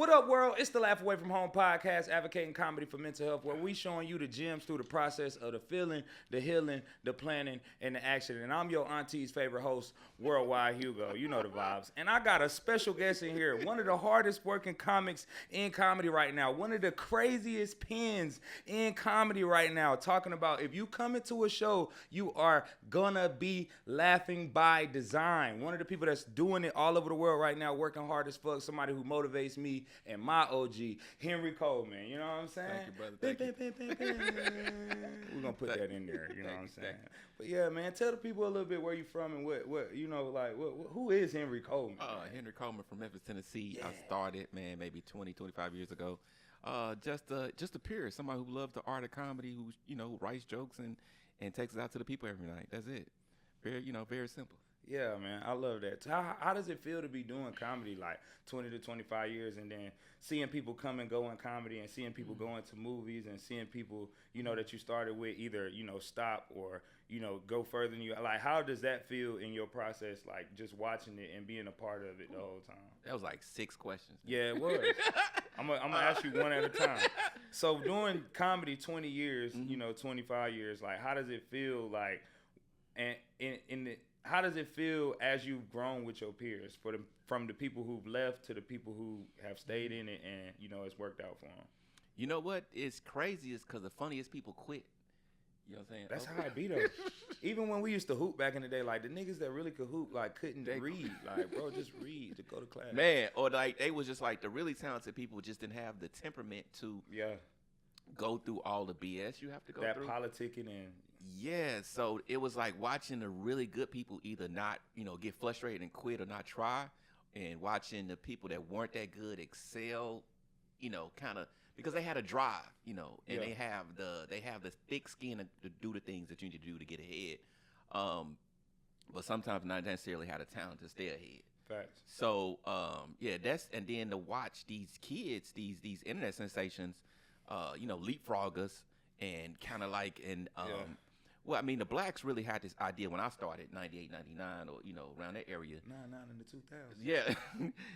What up, world? It's the Laugh Away From Home podcast, advocating comedy for mental health, where we showing you the gems through the process of the feeling, the healing, the planning, and the action. And I'm your auntie's favorite host, Worldwide Hugo. You know the vibes. And I got a special guest in here, one of the hardest working comics in comedy right now, one of the craziest pens in comedy right now, talking about if you come into a show, you are gonna be laughing by design. One of the people that's doing it all over the world right now, working hard as fuck, somebody who motivates me and my OG, Henry Coleman. You know what I'm saying? Thank you, brother. Thank you. We're going to put that in there. You know what I'm saying? But yeah, man, tell the people a little bit where you from and what you know, like, who is Henry Coleman? Henry Coleman from Memphis, Tennessee. Yeah. I started, man, maybe 20, 25 years ago. Just a peer, somebody who loves the art of comedy, who, you know, writes jokes and takes it out to the people every night. That's it. Very simple. Yeah, man, I love that. How does it feel to be doing comedy like 20 to 25 years and then seeing people come and go in comedy and seeing people go into movies and seeing people, you know, that you started with either, you know, stop or, you know, go further than you. Like, how does that feel in your process, like just watching it and being a part of it the whole time? That was like 6 questions. Yeah, it was. I'm gonna ask you one at a time. So doing comedy 20 years, you know, 25 years, like how does it feel like, and how does it feel as you've grown with your peers, from the people who've left to the people who have stayed in it and, you know, it's worked out for them? You know what is crazy is because the funniest people quit. You know what I'm saying? That's how it be, though. Even when we used to hoop back in the day, like, the niggas that really could hoop, like, couldn't read. Like, bro, just read to go to class. Man, or like they was just like the really talented people just didn't have the temperament to go through all the BS you have to go through. That politicking and... Yeah, so it was like watching the really good people either not, you know, get frustrated and quit or not try, and watching the people that weren't that good excel, you know, kind of because they had a drive, you know, and they have the thick skin to do the things that you need to do to get ahead. But sometimes not necessarily have the talent to stay ahead. Facts. So, and then to watch these kids, these internet sensations, you know, leapfrog us and kind of like well, I mean, the blacks really had this idea when I started, 98, 99, or, you know, around that area. 99 in the 2000s. Yeah.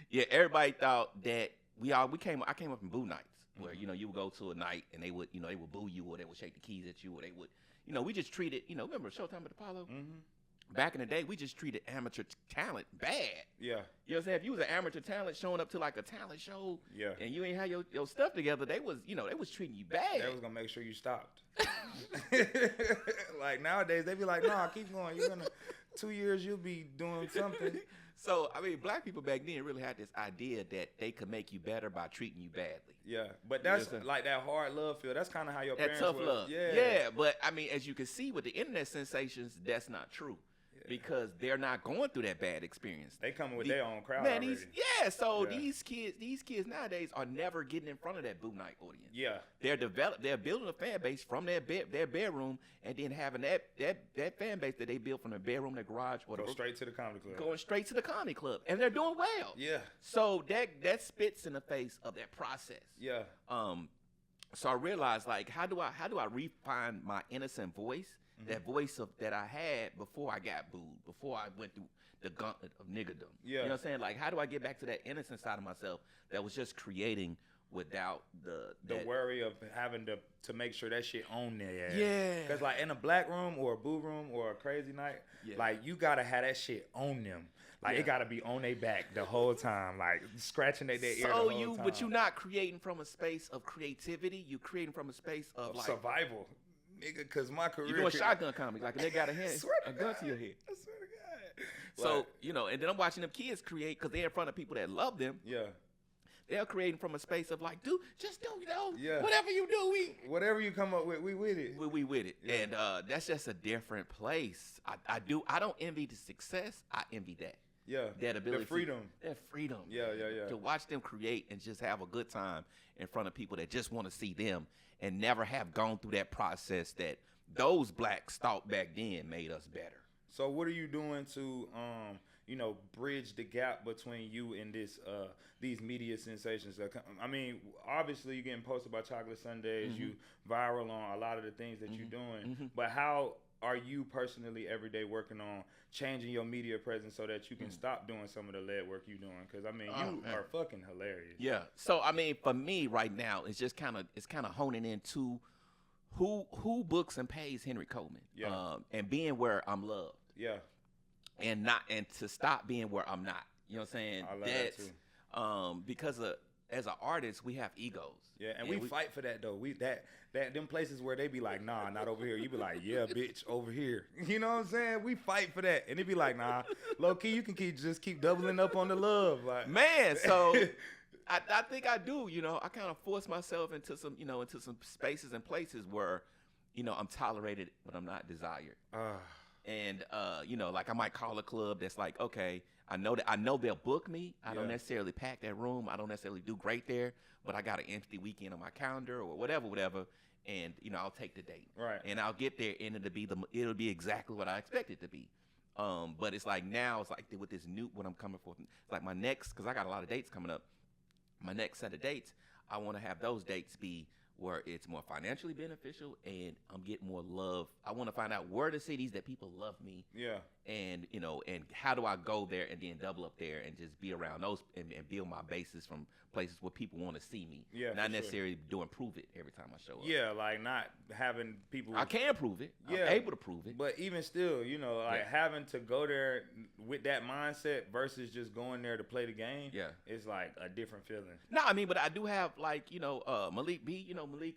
Yeah, everybody thought that I came up in boo nights where, you know, you would go to a night and they would boo you or they would shake the keys at you or they would, you know, we just treated, you know, remember Showtime at Apollo? Mm-hmm. Back in the day, we just treated amateur talent bad. Yeah. You know what I'm saying? If you was an amateur talent showing up to like a talent show and you ain't had your stuff together, they was treating you bad. They was going to make sure you stopped. Like nowadays, they be like, nah, keep going. You're going to, 2 years, you'll be doing something. So, I mean, black people back then really had this idea that they could make you better by treating you badly. Yeah, but that's like that hard love feel. That's kind of how your parents tough were. Love. Yeah, but I mean, as you can see with the internet sensations, that's not true. Because they're not going through that bad experience. They coming with their own crowd already. These kids nowadays are never getting in front of that boo night audience. Yeah. They're building a fan base from their bedroom and then having that fan base that they built from their bedroom, their garage, or straight to the comedy club. Going straight to the comedy club. And they're doing well. Yeah. So that spits in the face of that process. Yeah. So I realized, like, how do I refine my innocent voice? Mm-hmm. That voice that I had before I got booed, before I went through the gauntlet of niggerdom. Yeah. You know what I'm saying? Like, how do I get back to that innocent side of myself that was just creating without the worry of having to make sure that shit on there? Yeah. Because, like, in a black room or a boo room or a crazy night, like, you got to have that shit on them. Like, it got to be on their back the whole time, like, scratching their ear the whole time. But you're not creating from a space of creativity. You're creating from a space of like... survival. Nigga, because my career... You're doing shotgun comedy. Like, they got a gun to your head. I swear to God. So, you know, and then I'm watching them kids create, because they're in front of people that love them. Yeah. They're creating from a space of like, dude, just do, you know, whatever you do, whatever you come up with, we with it. We with it. Yeah. And that's just a different place. I don't envy the success. I envy that. Yeah. That ability. The freedom. That freedom. Yeah. To watch them create and just have a good time in front of people that just want to see them and never have gone through that process that those blacks thought back then made us better. So what are you doing to, you know, bridge the gap between you and these media sensations? I mean, obviously you're getting posted by Chocolate Sundays, you viral on a lot of the things that you're doing, but how are you personally every day working on changing your media presence so that you can stop doing some of the lead work you're doing? Because I mean, you are fucking hilarious. Yeah. So I mean, for me right now, it's just kind of honing into who books and pays Henry Coleman. Yeah. And being where I'm loved. Yeah. And to stop being where I'm not. You know what I'm saying? I love that too. Because as an artist, we have egos. Yeah, and we fight for that though. We that them places where they be like, nah, not over here. You be like, yeah, bitch, over here. You know what I'm saying? We fight for that, and it be like, nah, low key, you can keep doubling up on the love, like. Man. So I think I do. You know, I kind of force myself into some spaces and places where, you know, I'm tolerated, but I'm not desired. And you know, like I might call a club that's like, okay, I know they'll book me. I don't necessarily pack that room. I don't necessarily do great there, but I got an empty weekend on my calendar or whatever, and you know, I'll take the date. Right. And I'll get there, and it'll be exactly what I expect it to be. But it's like now, it's like with this new what I'm coming for. It's like my next, because I got a lot of dates coming up. My next set of dates, I want to have those dates be where it's more financially beneficial and I'm getting more love. I want to find out where the cities that people love me. Yeah. And, you know, and how do I go there and then double up there and just be around those and build my bases from places where people want to see me. Yeah. Not necessarily doing prove it every time I show up. Yeah, like not having people. I can prove it. Yeah. I'm able to prove it. But even still, you know, like having to go there with that mindset versus just going there to play the game. Yeah. It's like a different feeling. No, I mean, but I do have like, you know, Malik B, you know, Malik,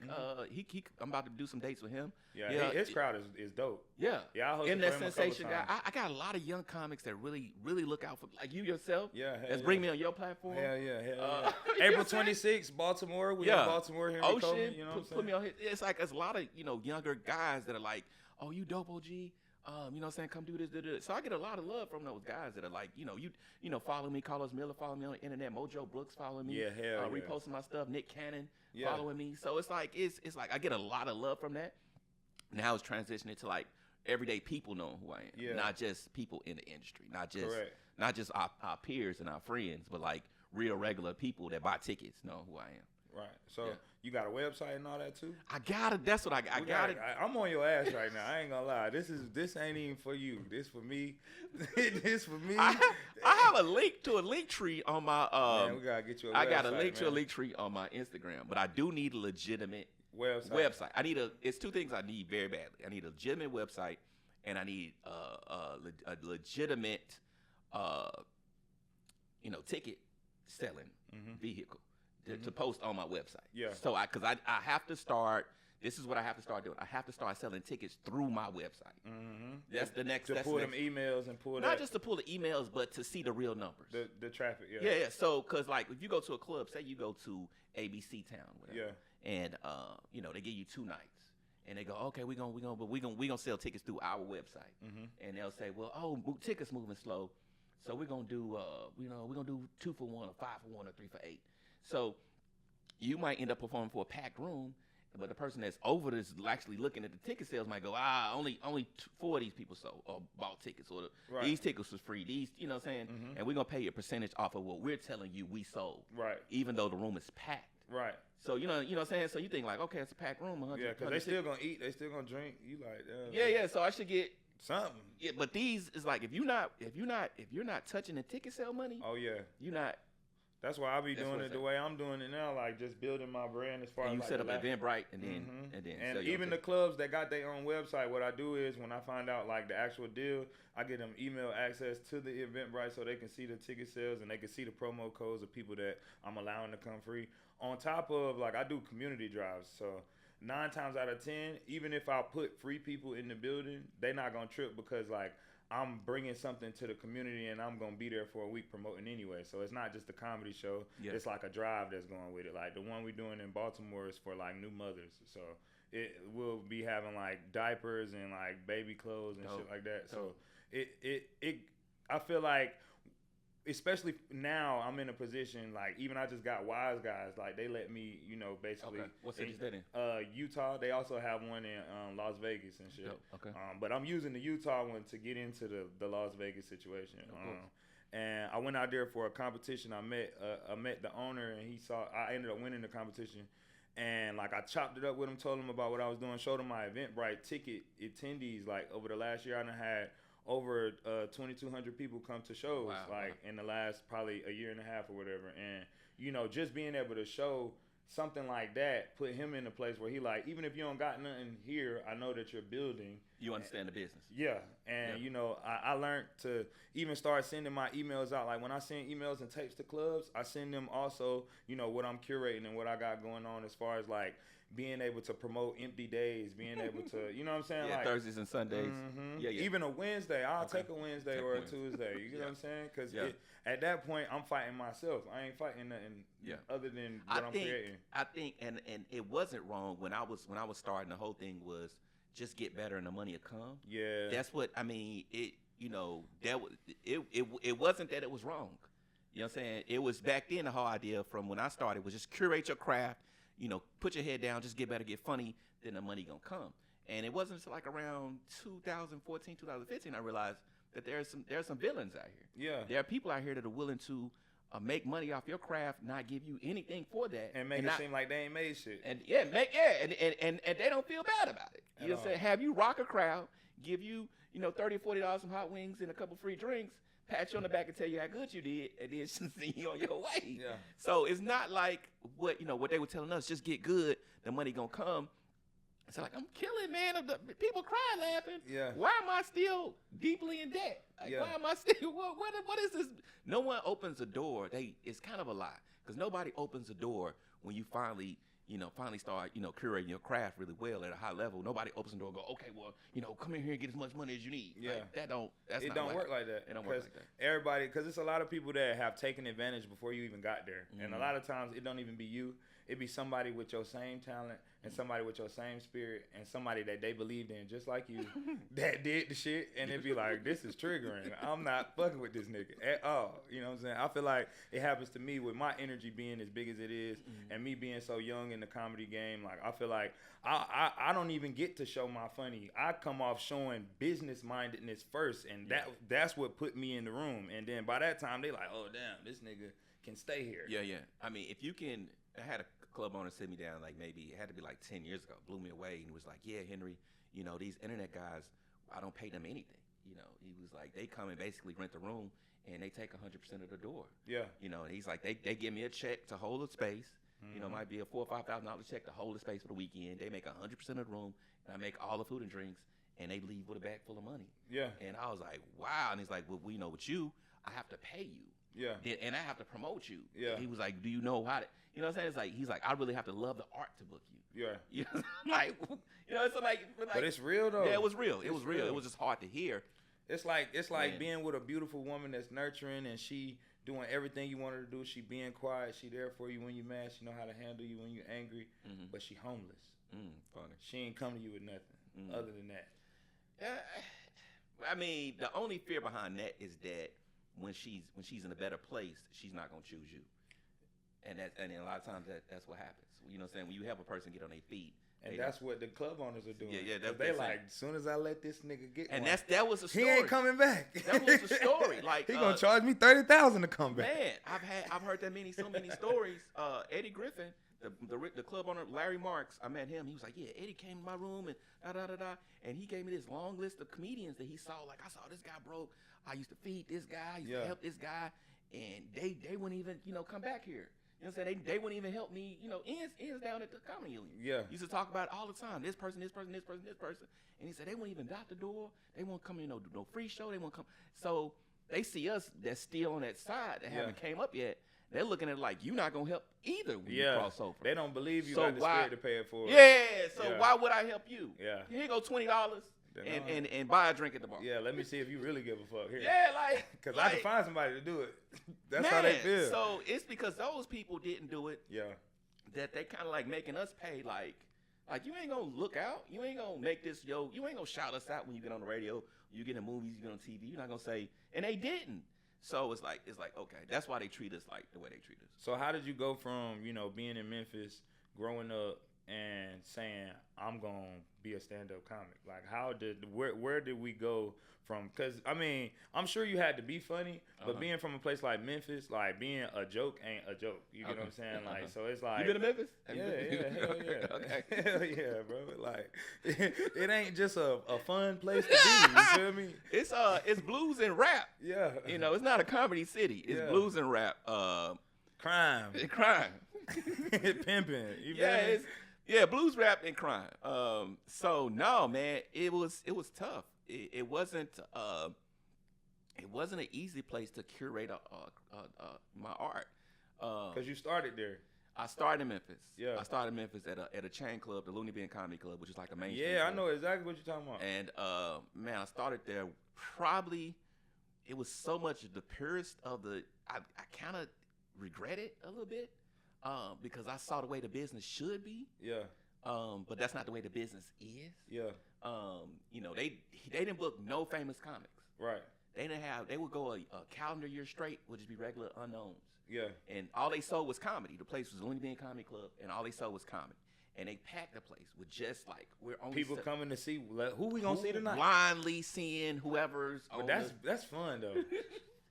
I'm about to do some dates with him. Yeah, his crowd is dope. Yeah. Yeah, I hosted And that for him a sensation couple guy. times. I got a lot of young comics that really look out for, like you yourself. Yeah, Let's bring me on your platform. Hell yeah. April 26th, Baltimore. We in Baltimore, Henry Coleman. You know what I'm saying? Put me on. It's like there's a lot of, you know, younger guys that are like, oh, you dope, OG. You know what I'm saying? Come do this, do this. So I get a lot of love from those guys that are like, you know, follow me, Carlos Miller, follow me on the internet, Mojo Brooks following me. Yeah, hell yeah. Reposting my stuff, Nick Cannon following me. So it's like I get a lot of love from that. Now it's transitioning to like everyday people knowing who I am, not just people in the industry, not just our peers and our friends, but like real regular people that buy tickets know who I am. Right. So you got a website and all that too? I got it. That's what I got it. I'm on your ass right now. I ain't gonna lie. This ain't even for you. This for me. This for me. I have a link to a link tree on my man, we gotta get you a website, I got a link to a link tree on my Instagram, but I do need a legitimate website. It's two things I need very badly. I need a legitimate website and I need a legitimate you know, ticket selling vehicle to post on my website. Yeah. So because I have to start. This is what I have to start doing. I have to start selling tickets through my website. That's the next. To pull them emails and pull not just to pull the emails, but to see the real numbers. The traffic. Yeah. So because like if you go to a club, say you go to ABC Town, whatever, and you know they give you 2 nights, and they go, okay, we gonna sell tickets through our website, and they'll say, well, tickets moving slow, so we're gonna do we're gonna do 2 for 1 or 5 for 1 or 3 for 8. So you might end up performing for a packed room, but the person that's over this actually looking at the ticket sales might go, only 4 of these people sold or bought tickets, or these tickets was free. These, you know what I'm saying? And we're gonna pay you a percentage off of what we're telling you we sold. Right. Even though the room is packed. Right. So you know what I'm saying? So you think like, okay, it's a packed room. Yeah, because they still gonna eat, they still gonna drink. You like, yeah. So I should get something. Yeah, but these is like if you're not touching the ticket sale money. Oh yeah. You're not. That's why I be doing it the way I'm doing it now, like just building my brand as far as you like set up Eventbrite and then even the clubs that got their own website. What I do is when I find out like the actual deal, I get them email access to the Eventbrite so they can see the ticket sales and they can see the promo codes of people that I'm allowing to come free. On top of like I do community drives, so 9 times out of 10, even if I put free people in the building, they not gonna trip because like I'm bringing something to the community and I'm going to be there for a week promoting anyway. So it's not just a comedy show. Yeah. It's like a drive that's going with it. Like the one we're doing in Baltimore is for like new mothers. So it will be having like diapers and like baby clothes and shit like that. So I feel like, especially now I'm in a position like even I just got Wise Guys, like they let me, you know, basically. Okay. What city is that in? Utah. They also have one in Las Vegas and shit. Okay. But I'm using the Utah one to get into the Las Vegas situation. And I went out there for a competition. I met the owner and I ended up winning the competition. And like I chopped it up with him, told him about what I was doing, showed him my Eventbrite ticket attendees. Like over the last year, I done had over 2,200 people come to shows. In the last probably a year and a half or whatever. And you know, just being able to show something like that put him in a place where he like, even if you don't got nothing here, I know that you're building. You understand the business. Yeah. And, you know, I learned to even start sending my emails out. Like when I send emails and tapes to clubs, I send them also, you know, what I'm curating and what I got going on as far as like being able to promote empty days, being able to, you know what I'm saying? Yeah, like Thursdays and Sundays. Mm-hmm. Yeah. Even a Wednesday. I'll take a Wednesday or a Tuesday. You know what I'm saying? Because at that point, I'm fighting myself. I ain't fighting nothing other than what I'm creating. I think, and it wasn't wrong when I was starting. The whole thing was just get better and the money will come. Yeah. That's what I mean. It, you know, it wasn't that it was wrong. You know what I'm saying? It was back then the whole idea from when I started was just curate your craft. You know, put your head down, just get better, get funny, then the money gonna come. And it wasn't until like around 2014, 2015, I realized that there's some villains out here. Yeah. There are people out here that are willing to make money off your craft, not give you anything for that, and make it seem like they ain't made shit. And and they don't feel bad about it. You know what I'm saying? Have you rock a crowd, give you $30, $40 some hot wings and a couple free drinks, pat you on the back and tell you how good you did, and then send you on your way. Yeah. So it's not like what they were telling us, just get good, the money gonna come. It's like, I'm killing, man. People cry laughing. Yeah. Why am I still deeply in debt? Like, why am I still, what is this? No one opens a door. It's kind of a lie, because nobody opens a door when you finally start, curating your craft really well at a high level. Nobody opens the door and go, okay, well, come in here and get as much money as you need. Yeah. Like, it don't work like that. It don't work like that. Everybody, because it's a lot of people that have taken advantage before you even got there. Mm-hmm. And a lot of times it don't even be you. It be somebody with your same talent and somebody with your same spirit and somebody that they believed in just like you that did the shit, and it'd be like, this is triggering. I'm not fucking with this nigga at all. You know what I'm saying? I feel like it happens to me with my energy being as big as it is, and me being so young in the comedy game. Like, I feel like I don't even get to show my funny. I come off showing business mindedness first, and that's what put me in the room. And then by that time they like, oh damn, this nigga can stay here. Yeah. I mean, if you can, I had a club owner sit me down, like maybe it had to be like 10 years ago, blew me away, and he was like, yeah, Henry, these internet guys, I don't pay them anything. He was like, they come and basically rent the room and they take 100% of the door. Yeah. And he's like, they give me a check to hold the space. Mm-hmm. Might be a $4,000 or $5,000 check to hold the space for the weekend. They make 100% of the room, and I make all the food and drinks, and they leave with a bag full of money. Yeah. And I was like, wow. And he's like, well, with you, I have to pay you. Yeah. And I have to promote you. Yeah. He was like, do you know how to, you know what I'm saying? He's like, I really have to love the art to book you. Yeah. So like, but it's real though. Yeah, it was real. It was real. It was just hard to hear. It's like being with a beautiful woman that's nurturing, and she doing everything you want her to do. She being quiet. She there for you when you mad. She know how to handle you when you're angry. Mm-hmm. But she homeless. Funny. She ain't come to you with nothing other than that. I mean, the only fear behind that is that when she's in a better place, she's not gonna choose you. And a lot of times that's what happens. You know what I'm saying? When you help a person get on their feet. And that's what the club owners are doing. Yeah, they like, as soon as I let this nigga get and one, that was the story. He ain't coming back. That was the story. Like, he gonna charge me $30,000 to come back. Man, I've heard so many stories. Eddie Griffin, the club owner, Larry Marks, I met him. He was like, yeah, Eddie came to my room and and he gave me this long list of comedians that he saw. Like, I saw this guy broke. I used to feed this guy. I used to help this guy, and they wouldn't even come back here. You know what I'm saying? They wouldn't even help me, ends down at the Comedy Union. Yeah. Used to talk about it all the time. This person. And he said, they won't even dot the door. They won't come in, do no free show. They won't come. So they see us that's still on that side that haven't came up yet. They're looking at it like, you're not going to help either when you cross over. They don't believe you got the spirit to pay it for. Why would I help you? Yeah. Here you go, $20. And buy a drink at the bar. Yeah, let me see if you really give a fuck here. Yeah, because I can find somebody to do it. That's how they feel. So it's because those people didn't do it. Yeah. That they kind of like making us pay. Like you ain't gonna look out. You ain't gonna make this you ain't gonna shout us out when you get on the radio. You get in movies. You get on TV. You're not gonna say. And they didn't. So it's like okay. That's why they treat us like the way they treat us. So how did you go from being in Memphis, growing up, and saying I'm gonna be a stand-up comic? Like, where did we go from? Because I mean, I'm sure you had to be funny, but being from a place like Memphis, like being a joke ain't a joke. You get what I'm saying? Like, so it's like, You been to Memphis? Hell yeah, Okay. hell yeah, bro. Like, it ain't just a fun place to be. You feel me? It's blues and rap. Yeah. You know, it's not a comedy city. It's blues and rap. Crime, Crime. pimping. You feel me? Blues rap and crime. So no, man, it was tough. It wasn't an easy place to curate my art. Because you started there. I started in Memphis. Yeah. I started in Memphis at a chain club, the Looney Bin Comedy Club, which is like a main street Yeah, I club. know exactly what you're talking about. And man, I started there. Probably, it was so much the purest of the. I kind of regret it a little bit because I saw the way the business should be. Yeah. But that's not the way the business is. Yeah. You know, they didn't book no famous comics. Right. They would go a calendar year straight, would just be regular unknowns. Yeah. And all they sold was comedy. The place was Looney Bin Comedy Club, and all they sold was comedy. And they packed the place with just like we're only people coming to see who we gonna see tonight. Blindly seeing whoever's. But that's fun though,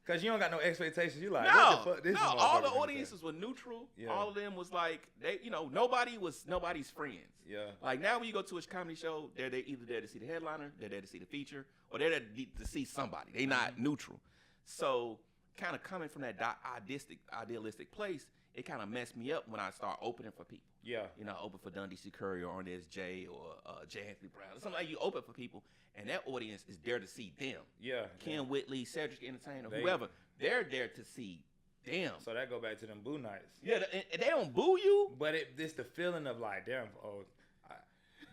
cause you don't got no expectations. You like no, what the fuck this no. is All the audiences were neutral. Yeah. All of them was like they, you know, nobody was nobody's friends. Yeah. Like now when you go to a comedy show, they're either there to see the headliner, they're there to see the feature, or they're there to see somebody. They're not neutral. So kind of coming from that idealistic place, it kind of messed me up when I start opening for people. Yeah. You know, I open for Dundee C. Curry or Arnez J or J. Anthony Brown. Something like you open for people, and that audience is there to see them. Yeah. Ken Whitley, Cedric Entertainer, whoever. They're there to see them. So that go back to them boo nights. Yeah, and they don't boo you. But it's the feeling of like, damn,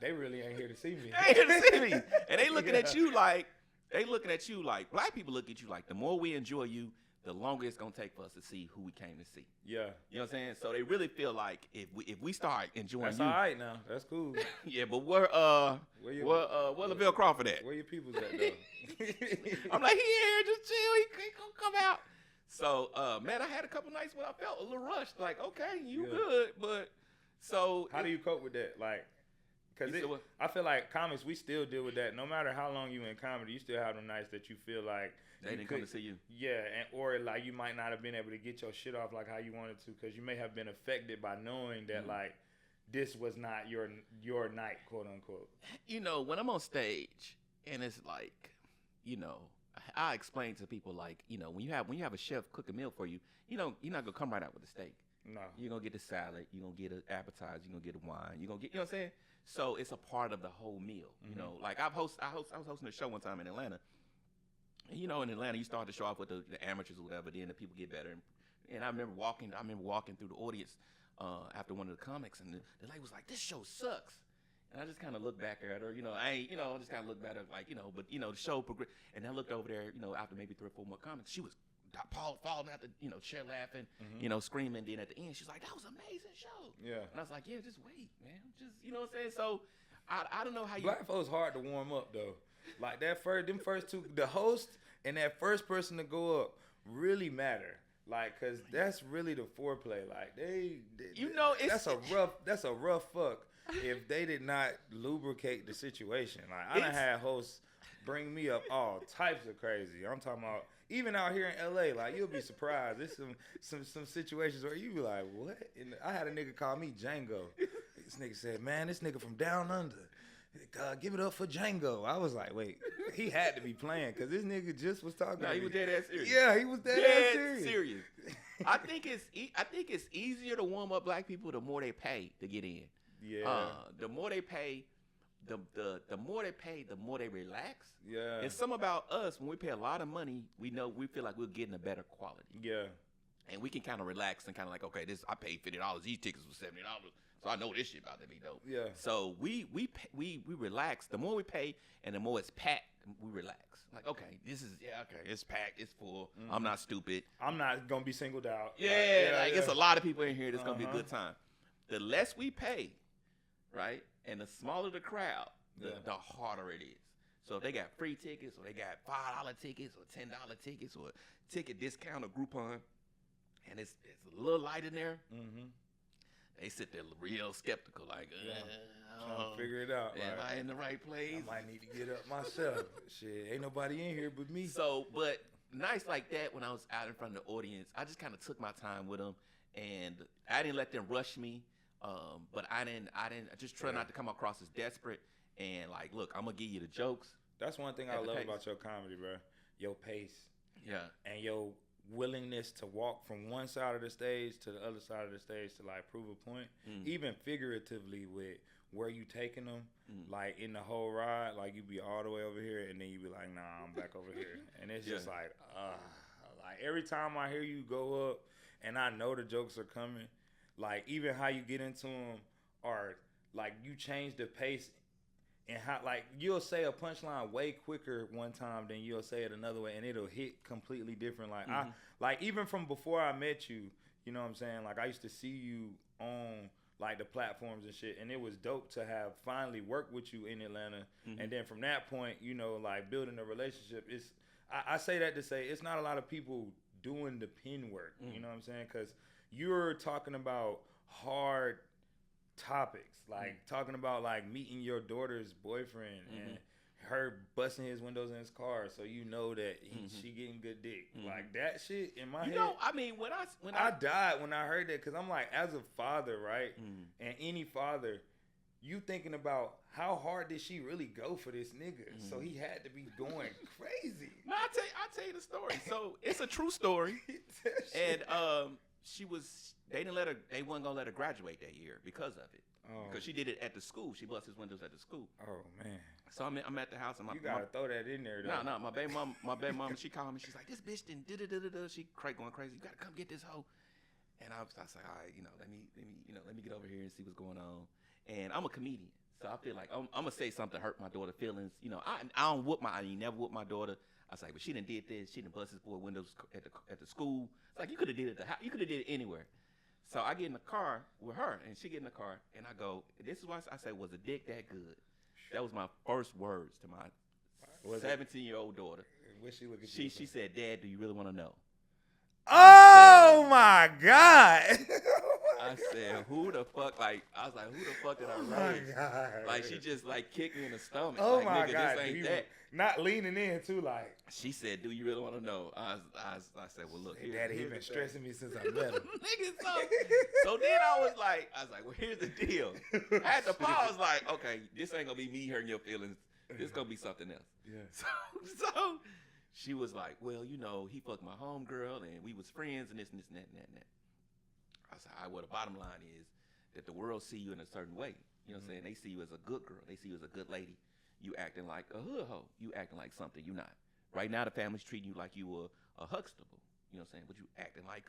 they really ain't here to see me. They ain't here to see me. And they looking at you like, black people look at you like, the more we enjoy you, the longer it's gonna take for us to see who we came to see. Yeah. You know what I'm saying? So they really feel like if we start enjoying That's you. all right now. That's cool. Yeah, but where Lavelle Crawford at? Where your people's at though? I'm like, he here, just chill. He gonna come out. So, man, I had a couple nights where I felt a little rushed. Like, okay, you good, but so how do you cope with that? Like, because I feel like comics, we still deal with that. No matter how long you in comedy, you still have them nights that you feel like they didn't come to see you. Yeah, or like you might not have been able to get your shit off like how you wanted to, because you may have been affected by knowing that like this was not your night, quote unquote. You know, when I'm on stage and it's like, you know, I explain to people like, you know, when you have a chef cook a meal for you, you know, you're not gonna come right out with a steak. No. You're gonna get the salad, you're gonna get an appetizer, you're gonna get a wine, you're gonna get, you know what I'm saying? So it's a part of the whole meal. You know, like I was hosting a show one time in Atlanta. And, you know, in Atlanta, you start to show off with the amateurs or whatever, then the people get better. And I remember walking through the audience after one of the comics, and the lady was like, "This show sucks." And I just kind of looked back at her, you know, I just kind of looked back at her like, you know, but, you know, the show progressed. And I looked over there, you know, after maybe 3 or 4 more comics, she was falling out the, you know, chair laughing, you know, screaming. Then at the end, she's like, "That was an amazing show." Yeah. And I was like, "Yeah, just wait, man. Just, you know what I'm saying?" So I don't know how you. Black folks hard to warm up though. Like them first two, the host and that first person to go up really matter. Like, cause that's really the foreplay. Like they you know, that's a rough fuck if they did not lubricate the situation. Like I done had hosts bring me up all types of crazy. I'm talking about even out here in LA. Like you'll be surprised. There's some situations where you be like, what? And I had a nigga call me Django. This nigga said, "Man, this nigga from down under. Give it up for Django." I was like, wait, he had to be playing because this nigga just was talking. No, he was dead ass serious. Yeah, he was dead ass serious. I think it's easier to warm up black people the more they pay to get in. Yeah. The more they pay, the more they pay, the more they relax. Yeah. And some about us, when we pay a lot of money, we feel like we're getting a better quality. Yeah. And we can kind of relax and kind of like, okay, I paid $50. These tickets were $70. So I know this shit about to be dope. Yeah. So we relax. The more we pay and the more it's packed, we relax. Like, okay, it's packed, it's full. I'm not stupid. I'm not gonna be singled out. Yeah, it's a lot of people in here. That's gonna be a good time. The less we pay, right, and the smaller the crowd, the harder it is. So if they got free tickets, or they got $5 tickets, or $10 tickets, or ticket discount or Groupon, and it's a little light in there. they sit there real skeptical, like, trying to figure it out. Am I in the right place? I might need to get up myself. Shit, ain't nobody in here but me. So, but nights like that, when I was out in front of the audience, I just kind of took my time with them, and I didn't let them rush me. But I just try not to come across as desperate. And like, look, I'm gonna give you the jokes. That's one thing I love about your comedy, bro. Your pace. Yeah. And your willingness to walk from one side of the stage to the other side of the stage to like prove a point, even figuratively with where you taking them, like in the whole ride, like you be all the way over here and then you be like, nah, I'm back over here, and it's just like every time I hear you go up and I know the jokes are coming, like even how you get into them are like you change the pace. And how, like, you'll say a punchline way quicker one time than you'll say it another way, and it'll hit completely different. Like, like even from before I met you, you know what I'm saying? Like, I used to see you on, like, the platforms and shit, and it was dope to have finally worked with you in Atlanta. And then from that point, you know, like, building a relationship, I say that to say it's not a lot of people doing the pen work, you know what I'm saying? Because you're talking about hard topics, like talking about like meeting your daughter's boyfriend and her busting his windows in his car, so you know that she getting good dick. Like that shit in my head. You know, I mean, when I died when I heard that, because I'm like, as a father, right? And any father, you thinking about how hard did she really go for this nigga? So he had to be going crazy. No, I'll tell you the story. So it's a true story. And they wasn't gonna let her graduate that year because of it. Because she did it at the school. She busted his windows at the school. Oh man. So I'm at the house and you gotta throw that in there though. No, my baby mom, she called me. She's like, this bitch didn't she going crazy. You gotta come get this hoe. And I was like, all right, let me get over here and see what's going on. And I'm a comedian, so I feel like I'm gonna say something to hurt my daughter's feelings. I never whoop my daughter. I was like, but she done did this. She done busted his boy windows at the school. It's like, you could have did it you could have did it anywhere. So I get in the car with her, and she get in the car, and I go, this is why I say, was a dick that good? That was my first words to my 17-year-old daughter. She said, Dad, do you really want to know? Oh, my God. I said, who the fuck, I was like, who the fuck did I raise? God. Like, she just, kicked me in the stomach. Oh, like, my nigga, God. This ain't that. Not leaning in, too, like. She said, do you really want to know? I said, well, look. Daddy, he been stressing me since I met him. So then I was like, well, here's the deal. I had to pause, like, okay, this ain't going to be me hurting your feelings. This going to be something else. Yeah. So she was like, well, he fucked my homegirl, and we was friends, and this and that and that. I said, all right, well, the bottom line is that the world see you in a certain way. You know what I'm saying? They see you as a good girl. They see you as a good lady. You acting like a hood hoe. You acting like something you're not. Right now, the family's treating you like you were a Huxtable. You know what I'm saying? But you acting like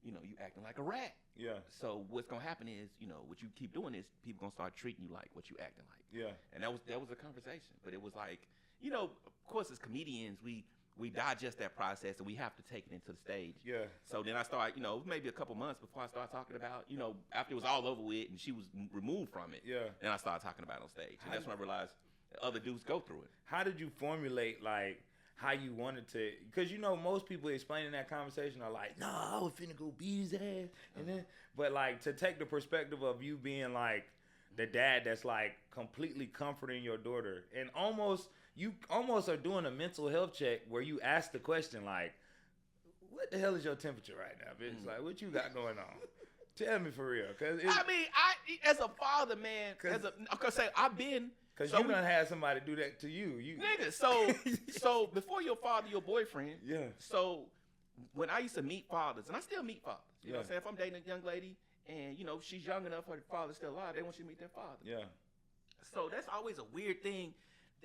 you acting like a rat. Yeah. So what's gonna happen is, what you keep doing is people gonna start treating you like what you acting like. Yeah. And that was a conversation. But it was like, of course, as comedians, we digest that process and we have to take it into the stage. Yeah. So then I started, maybe a couple months before I started talking about, after it was all over with and she was removed from it. Yeah. Then I started talking about it on stage. And that's when I realized other dudes go through it. How did you formulate, how you wanted to? Because, most people explaining that conversation are like, nah, I was finna go beat his ass. And then, but, to take the perspective of you being, the dad that's, completely comforting your daughter. And you almost are doing a mental health check where you ask the question, what the hell is your temperature right now, bitch? What you got going on? Tell me for real. As a father, man, I've been... Because you done had somebody do that to you. Nigga, so before your father, your boyfriend. Yeah. So when I used to meet fathers, and I still meet fathers. You know what I'm saying? If I'm dating a young lady and, she's young enough, her father's still alive, they want you to meet their father. Yeah. So that's always a weird thing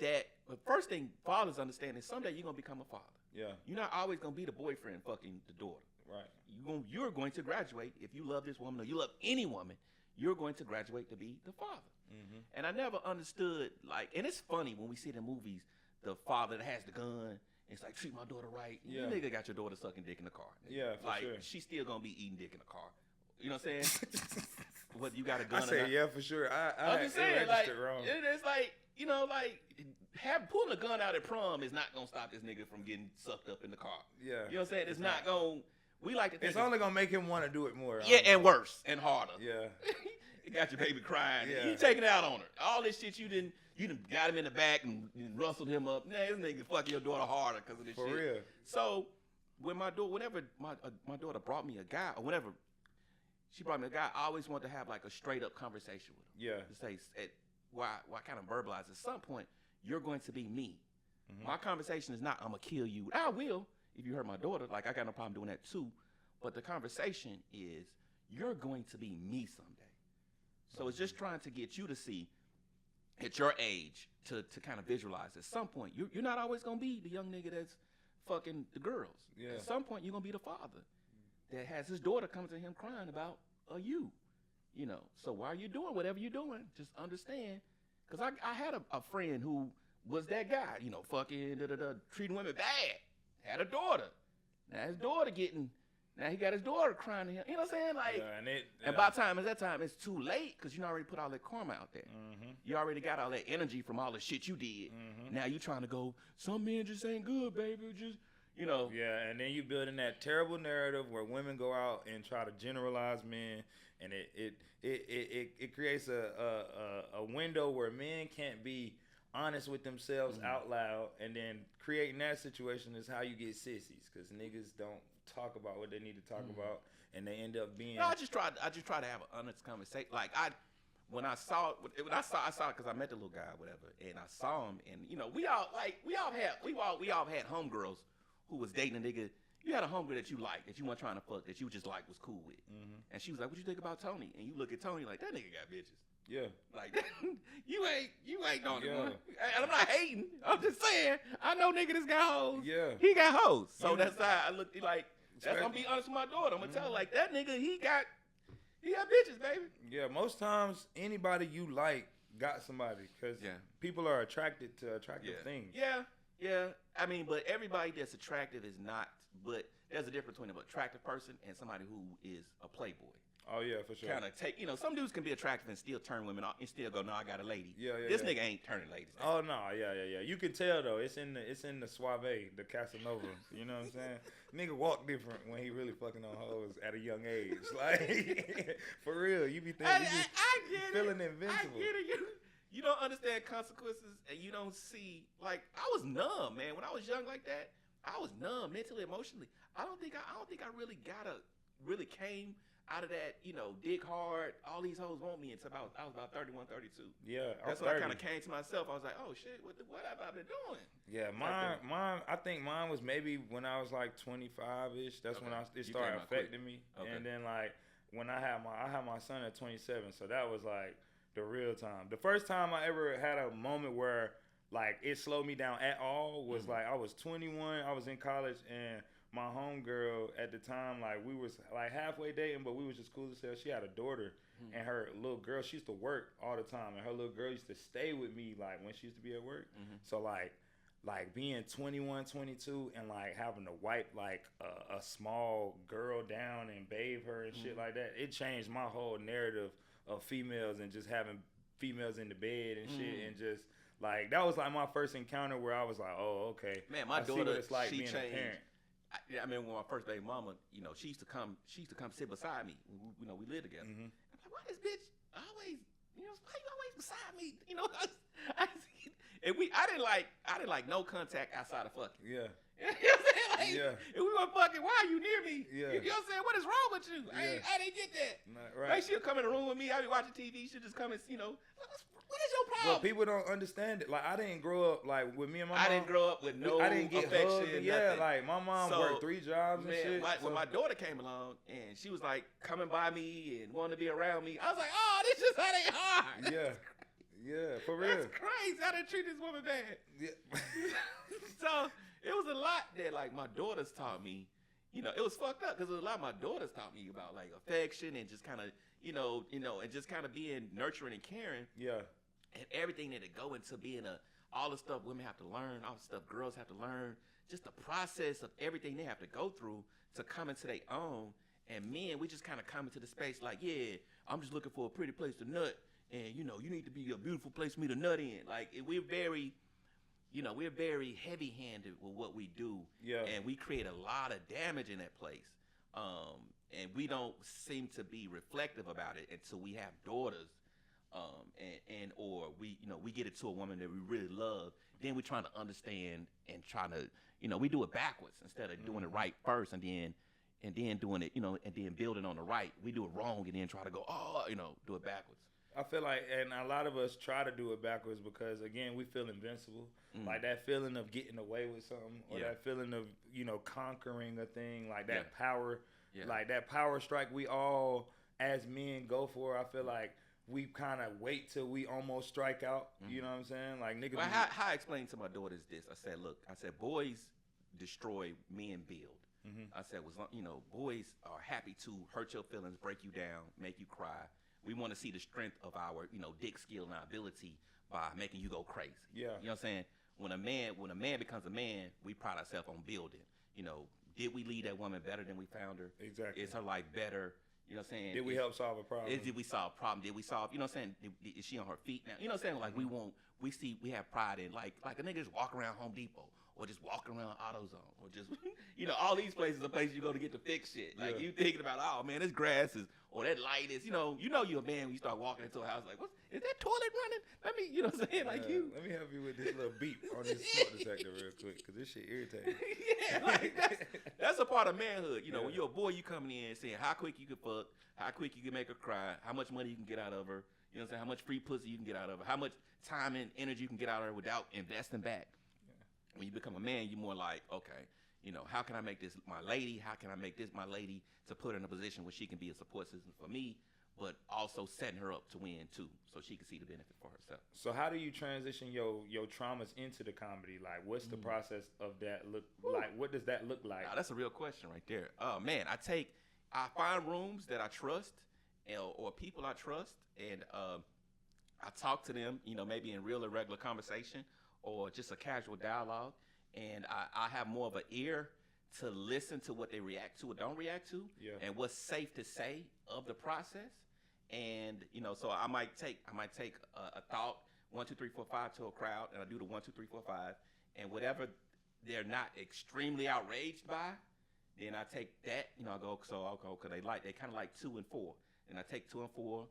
that, the first thing fathers understand is someday you're going to become a father. Yeah. You're not always going to be the boyfriend fucking the daughter. Right. You're going to graduate. If you love this woman or you love any woman, you're going to graduate to be the father. Mm-hmm. And I never understood, and it's funny when we see the movies, the father that has the gun, it's like, treat my daughter right. Yeah. You nigga got your daughter sucking dick in the car. Yeah, for sure. She's still going to be eating dick in the car. You know what I'm saying? Whether you got a gun I say, yeah, for sure. I'm just saying, wrong. It's pulling a gun out at prom is not going to stop this nigga from getting sucked up in the car. Yeah. You know what I'm saying? It's not going, we like to think it's only gonna make him want to do it more. Yeah, and worse and harder. Yeah. You got your baby crying. Yeah. You taking it out on her. All this shit you done got him in the back and rustled him up. Nah, this nigga fuck your daughter harder because of this shit. For real. So when whenever my daughter brought me a guy, or whenever she brought me a guy, I always wanted to have like a straight up conversation with him. Yeah. To say, why kind of verbalize at some point, you're going to be me. Mm-hmm. My conversation is not, I'm going to kill you. I will if you hurt my daughter. Like, I got no problem doing that too. But the conversation is, you're going to be me someday. So it's just trying to get you to see at your age to kind of visualize at some point, you're not always going to be the young nigga that's fucking the girls. Yeah. At some point, you're going to be the father that has his daughter coming to him crying about you. You know, so while you're doing whatever you're doing, just understand. Because I had a friend who was that guy, you know, fucking treating women bad. Had a daughter. Now his daughter now he got his daughter crying to him. You know what I'm saying? Like, and by the time it's too late because you already put all that karma out there. Mm-hmm. You already got all that energy from all the shit you did. Mm-hmm. Now you trying to go, some men just ain't good, baby. Just, you know. Yeah, and then you building that terrible narrative where women go out and try to generalize men. And it creates a window where men can't be honest with themselves out loud, and then creating that situation is how you get sissies, because niggas don't talk about what they need to talk about, and they end up being. No, I just try to have an honest conversation. Like when I saw because I met the little guy, or whatever, and I saw him, and you know we all had homegirls who was dating a nigga. You had a homegirl that you liked, that you weren't trying to fuck, that you just like was cool with. Mm-hmm. And she was like, what you think about Tony? And you look at Tony like, that nigga got bitches. Yeah. Like, you ain't on the one. And I'm not hating. I'm just saying, I know nigga this got hoes. Yeah. He got hoes. So that's how I look like, that's going to be honest with my daughter. I'm going to tell her like, that nigga, he got bitches, baby. Yeah, most times, anybody you like got somebody, because people are attracted to attractive things. Yeah. I mean, but everybody that's attractive is not. But there's a difference between an attractive person and somebody who is a playboy. Oh yeah, for sure. Kind of take, some dudes can be attractive and still turn women off and still go, no, I got a lady. Yeah. This nigga ain't turning ladies. Oh no, yeah. You can tell though. It's in the Suave, the Casanova. You know what I'm saying? Nigga walk different when he really fucking on hoes at a young age. Like for real, you be thinking you feeling invincible. I get it. You don't understand consequences, and you don't see. Like I was numb, man. When I was young like that, I was numb mentally, emotionally. I don't think I really came out of that, dig hard, all these hoes want me until I was about 31, 32. Yeah, that's when I kind of came to myself. I was like, oh shit, what have I been doing? Yeah, mine. I think mine was maybe when I was like 25ish. That's when it started affecting me. Okay. And then like when I had my son at 27, so that was like the real time. The first time I ever had a moment where like it slowed me down at all was like I was 21, I was in college, and my homegirl at the time, like we was like halfway dating, but we was just cool as hell. She had a daughter, and her little girl, she used to work all the time, and her little girl used to stay with me like when she used to be at work. So like being 21, 22, and like having to wipe like a small girl down and bathe her and shit like that, it changed my whole narrative of females and just having females in the bed and shit, and just like that was like my first encounter where I was like, oh, okay. Man, my daughter, see what it's like she being changed. A parent. I mean, when my first baby mama, she used to come sit beside me. We lived together. I'm like, why this bitch always, why you always beside me? And I didn't like no contact outside of fucking. Yeah. You know what I'm saying? Like, if we were fucking, why are you near me? Yeah. You know what I'm saying? What is wrong with you? I didn't get that. Right. Like, she'll come in the room with me. I be watching TV. She'll just come and, what is your problem? Well, people don't understand it. Like, I didn't grow up, like, with me and my mom. I didn't grow up with no I didn't get affection. Hugged. Yeah, like, my mom worked 3 jobs and shit. When my daughter came along, and she was, like, coming by me and wanting to be around me, I was like, oh, this is how they are. Yeah, for real. That's crazy how they treat this woman bad. Yeah. So, it was a lot that, like, my daughters taught me. It was fucked up because a lot of my daughters taught me about, like, affection and just kind of, and just kind of being nurturing and caring. Yeah. And everything that go into being all the stuff women have to learn, all the stuff girls have to learn, just the process of everything they have to go through to come into their own. And men, we just kind of come into the space like, yeah, I'm just looking for a pretty place to nut. And, you need to be a beautiful place for me to nut in. Like, we're very heavy-handed with what we do. Yeah. And we create a lot of damage in that place. And we don't seem to be reflective about it until we have daughters, or we get it to a woman that we really love. Then we're trying to understand and trying to, we do it backwards instead of doing it right first, and then doing it, and then building on the right. We do it wrong and then try to go, do it backwards. I feel like, and a lot of us try to do it backwards because, again, we feel invincible. Like that feeling of getting away with something, or that feeling of, conquering a thing, like that power, like that power strike we all, as men, go for. I feel like we kind of wait till we almost strike out. You know what I'm saying? Like, niggas. Well, how I explained to my daughters this, I said, boys destroy, men build. I said, boys are happy to hurt your feelings, break you down, make you cry. We want to see the strength of our, dick skill and our ability by making you go crazy. Yeah. You know what I'm saying? When a man becomes a man, we pride ourselves on building. Did we lead that woman better than we found her? Exactly. Is her life better? You know what I'm saying? Did we help solve a problem? Did we solve a problem? Did we solve, what I'm saying? Is she on her feet now? You know what I'm saying? Like, we have pride in, like a nigga just walk around Home Depot, or just walking around AutoZone, or just, all these places are places you go to get to fix shit. Like, you thinking about, oh man, this grass is, or that light is, you're a man when you start walking into a house, like, is that toilet running? Let me, you know what I'm saying? Like, let me help you with this little beep on this smoke detector real quick, because this shit irritating. That's a part of manhood. When you're a boy, you coming in saying how quick you can fuck, how quick you can make her cry, how much money you can get out of her, you know what I'm saying? How much free pussy you can get out of her, how much time and energy you can get out of her without investing back. When you become a man, you're more like, okay, how can I make this my lady? How can I make this my lady to put her in a position where she can be a support system for me, but also setting her up to win too, so she can see the benefit for herself. So how do you transition your traumas into the comedy? Like, what's the process of that look like? What does that look like? Now, that's a real question right there. Oh man, I find rooms that I trust, or people I trust, and I talk to them, maybe in real or regular conversation, or just a casual dialogue, and I have more of an ear to listen to what they react to or don't react to, and what's safe to say of the process. And so I might take a thought 1, 2, 3, 4, 5 to a crowd, and I do the 1, 2, 3, 4, 5, and whatever they're not extremely outraged by, then I take that, I go, because they kind of like 2 and 4, and I take 2 and 4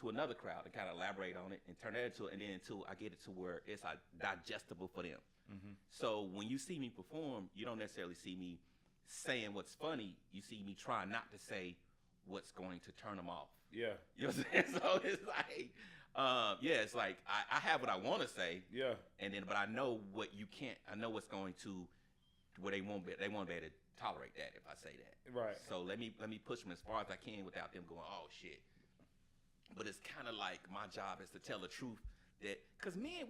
to another crowd and kind of elaborate on it and turn that into, and then until I get it to where it's digestible for them. So when you see me perform, you don't necessarily see me saying what's funny. You see me trying not to say what's going to turn them off. Yeah. You know what I'm saying? So it's like, it's like I have what I want to say. Yeah. And then, but I know what you can't. I know what's going to where they won't be able to tolerate that if I say that. Right. So let me push them as far as I can without them going, oh shit. But it's kind of like my job is to tell the truth, that because men,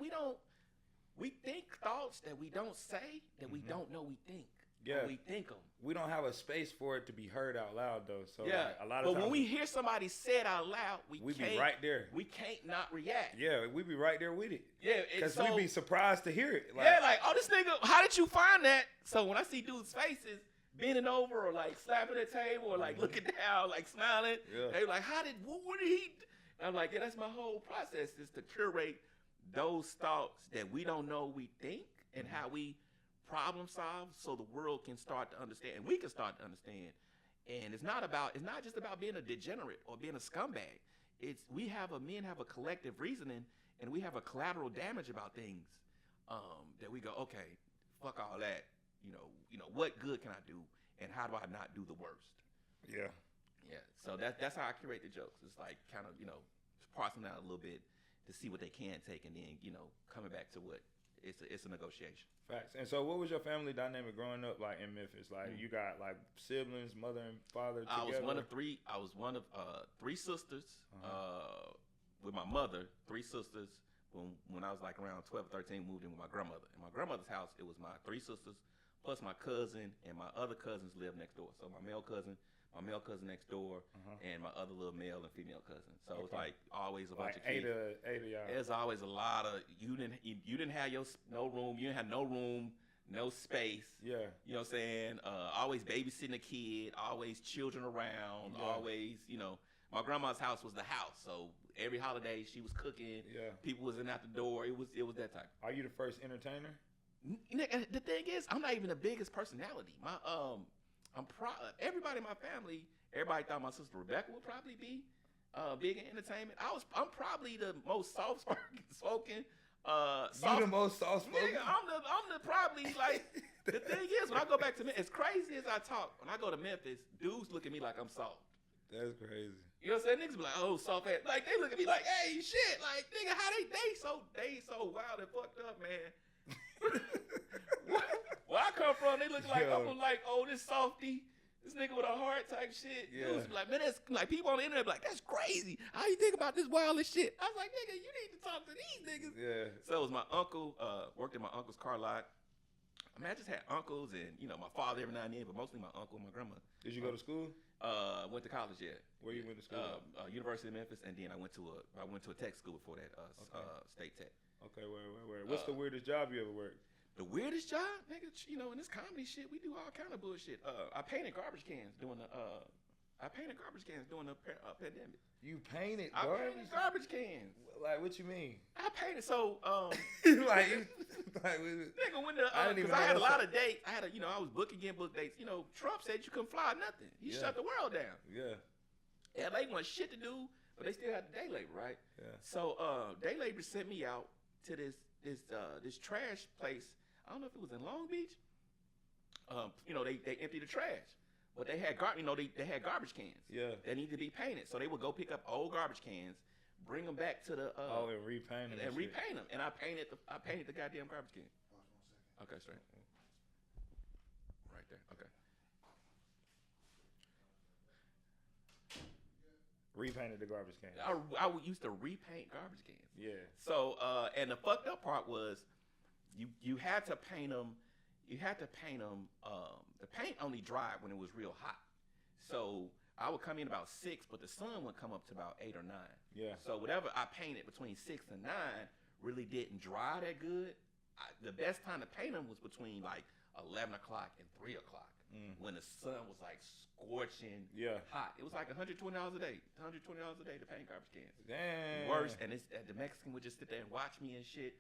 we think thoughts that we don't say, that we don't know we think. Yeah, we think them. We don't have a space for it to be heard out loud though. So yeah, like, a lot of times when we hear somebody say it out loud, we be right there. We can't not react. Yeah, we be right there with it. Yeah, because we be surprised to hear it. Like, oh, this nigga, how did you find that? So when I see dudes' faces bending over or like slapping the table or like looking down, like smiling, they like, what did he? I'm like, yeah, that's my whole process, is to curate those thoughts that we don't know we think, and how we problem solve, so the world can start to understand, and we can start to understand. And it's not just about being a degenerate or being a scumbag. Men have a collective reasoning, and we have a collateral damage about things that we go, okay, fuck all that. What good can I do, and how do I not do the worst? Yeah. Yeah, so that's how I curate the jokes. It's like kind of, parsing out a little bit to see what they can take, and then, coming back to what it's a negotiation. Facts. And so what was your family dynamic growing up like in Memphis? Like you got like siblings, mother and father together? I was one of three sisters with my mother, 3 sisters. When I was like around 12 or 13, moved in with my grandmother. In my grandmother's house, it was my 3 sisters plus my cousin, and my other cousins lived next door. So my male cousin next door, and my other little male and female cousin. So it's like always a bunch of kids. 8 of y'all. There's always a lot of, you didn't have no room. You didn't have no room, no space. Yeah. You know what I'm saying? Always babysitting a kid, always children around, always, my grandma's house was the house. So every holiday she was cooking. Yeah. People was in out the door. It was that type. Are you the first entertainer? The thing is, I'm not even the biggest personality. Everybody in my family, everybody thought my sister Rebecca would probably be big in entertainment. I'm probably the most soft spoken. You the most soft spoken. Nigga, I'm the probably like. The thing is, when I go back to Memphis, as crazy as I talk, when I go to Memphis, dudes look at me like I'm soft. That's crazy. You know what I'm saying? Niggas be like, oh, soft ass. Like, they look at me like, hey, shit. Like, nigga, how they so wild and fucked up, man. Where I come from, they look like, I'm like, oh, this softy. This nigga with a heart type shit. Yeah. Dudes be like, man, that's like, people on the internet be like, that's crazy. How you think about this wild and shit? I was like, nigga, you need to talk to these niggas. Yeah. So it was my uncle, worked in my uncle's car lot. I mean, I just had uncles and, my father every now and then, but mostly my uncle and my grandma. Did you go to school? Went to college, yeah. Where you went to school? University of Memphis, and then I went to a tech school before that, State Tech. Okay, where? What's the weirdest job you ever worked? The weirdest job, nigga, in this comedy shit, we do all kind of bullshit. I painted garbage cans during the pandemic. You painted I garbage? painted garbage cans. Like, what you mean? I painted so like nigga, when because I had a lot of dates. I was booking book dates. Trump said you couldn't fly nothing. He shut the world down. Yeah. LA wasn't shit to do, but they still had the day labor, right? Yeah. So day labor sent me out to this trash place. I don't know if it was in Long Beach. They emptied the trash. But they had they had garbage cans. Yeah. That needed to be painted. So they would go pick up old garbage cans, bring them back to the and repaint them. And repaint them. And I painted the goddamn garbage can. Okay, straight. Right there. Okay. Repainted the garbage can. I used to repaint garbage cans. Yeah. So and the fucked up part was you had to paint them. You had to paint them. The paint only dried when it was real hot. So I would come in about 6, but the sun would come up to about 8 or 9. Yeah. So whatever I painted between 6 and 9 really didn't dry that good. The best time to paint them was between like 11 o'clock and 3 o'clock when the sun was like scorching hot. It was like $120 a day. $120 a day to paint garbage cans. Damn. Worse. And the Mexican would just sit there and watch me and shit.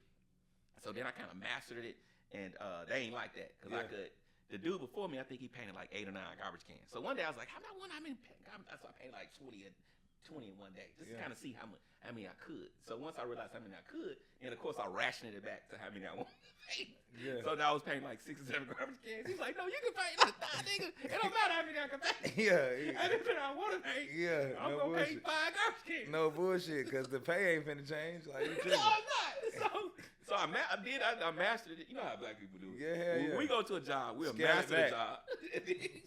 So then I kind of mastered it. And they ain't like that because I could. The dude before me, I think he painted like 8 or 9 garbage cans. So one day I was like, how about I painted like 20 in one day just to kind of see how many I could. So once I realized how many I could, and of course I rationed it back to how many I wanted to paint. Yeah. So now I was painting like 6 or 7 garbage cans. He's like, no, you can paint like that, nigga. It don't matter how many I can paint. Yeah. Anything I want to paint. Yeah. I'm gonna paint 5 garbage cans. No bullshit, because the pay ain't finna change. Like, no, it's not. So I mastered it. You know how black people do. Yeah. When we go to a job, we'll master the job.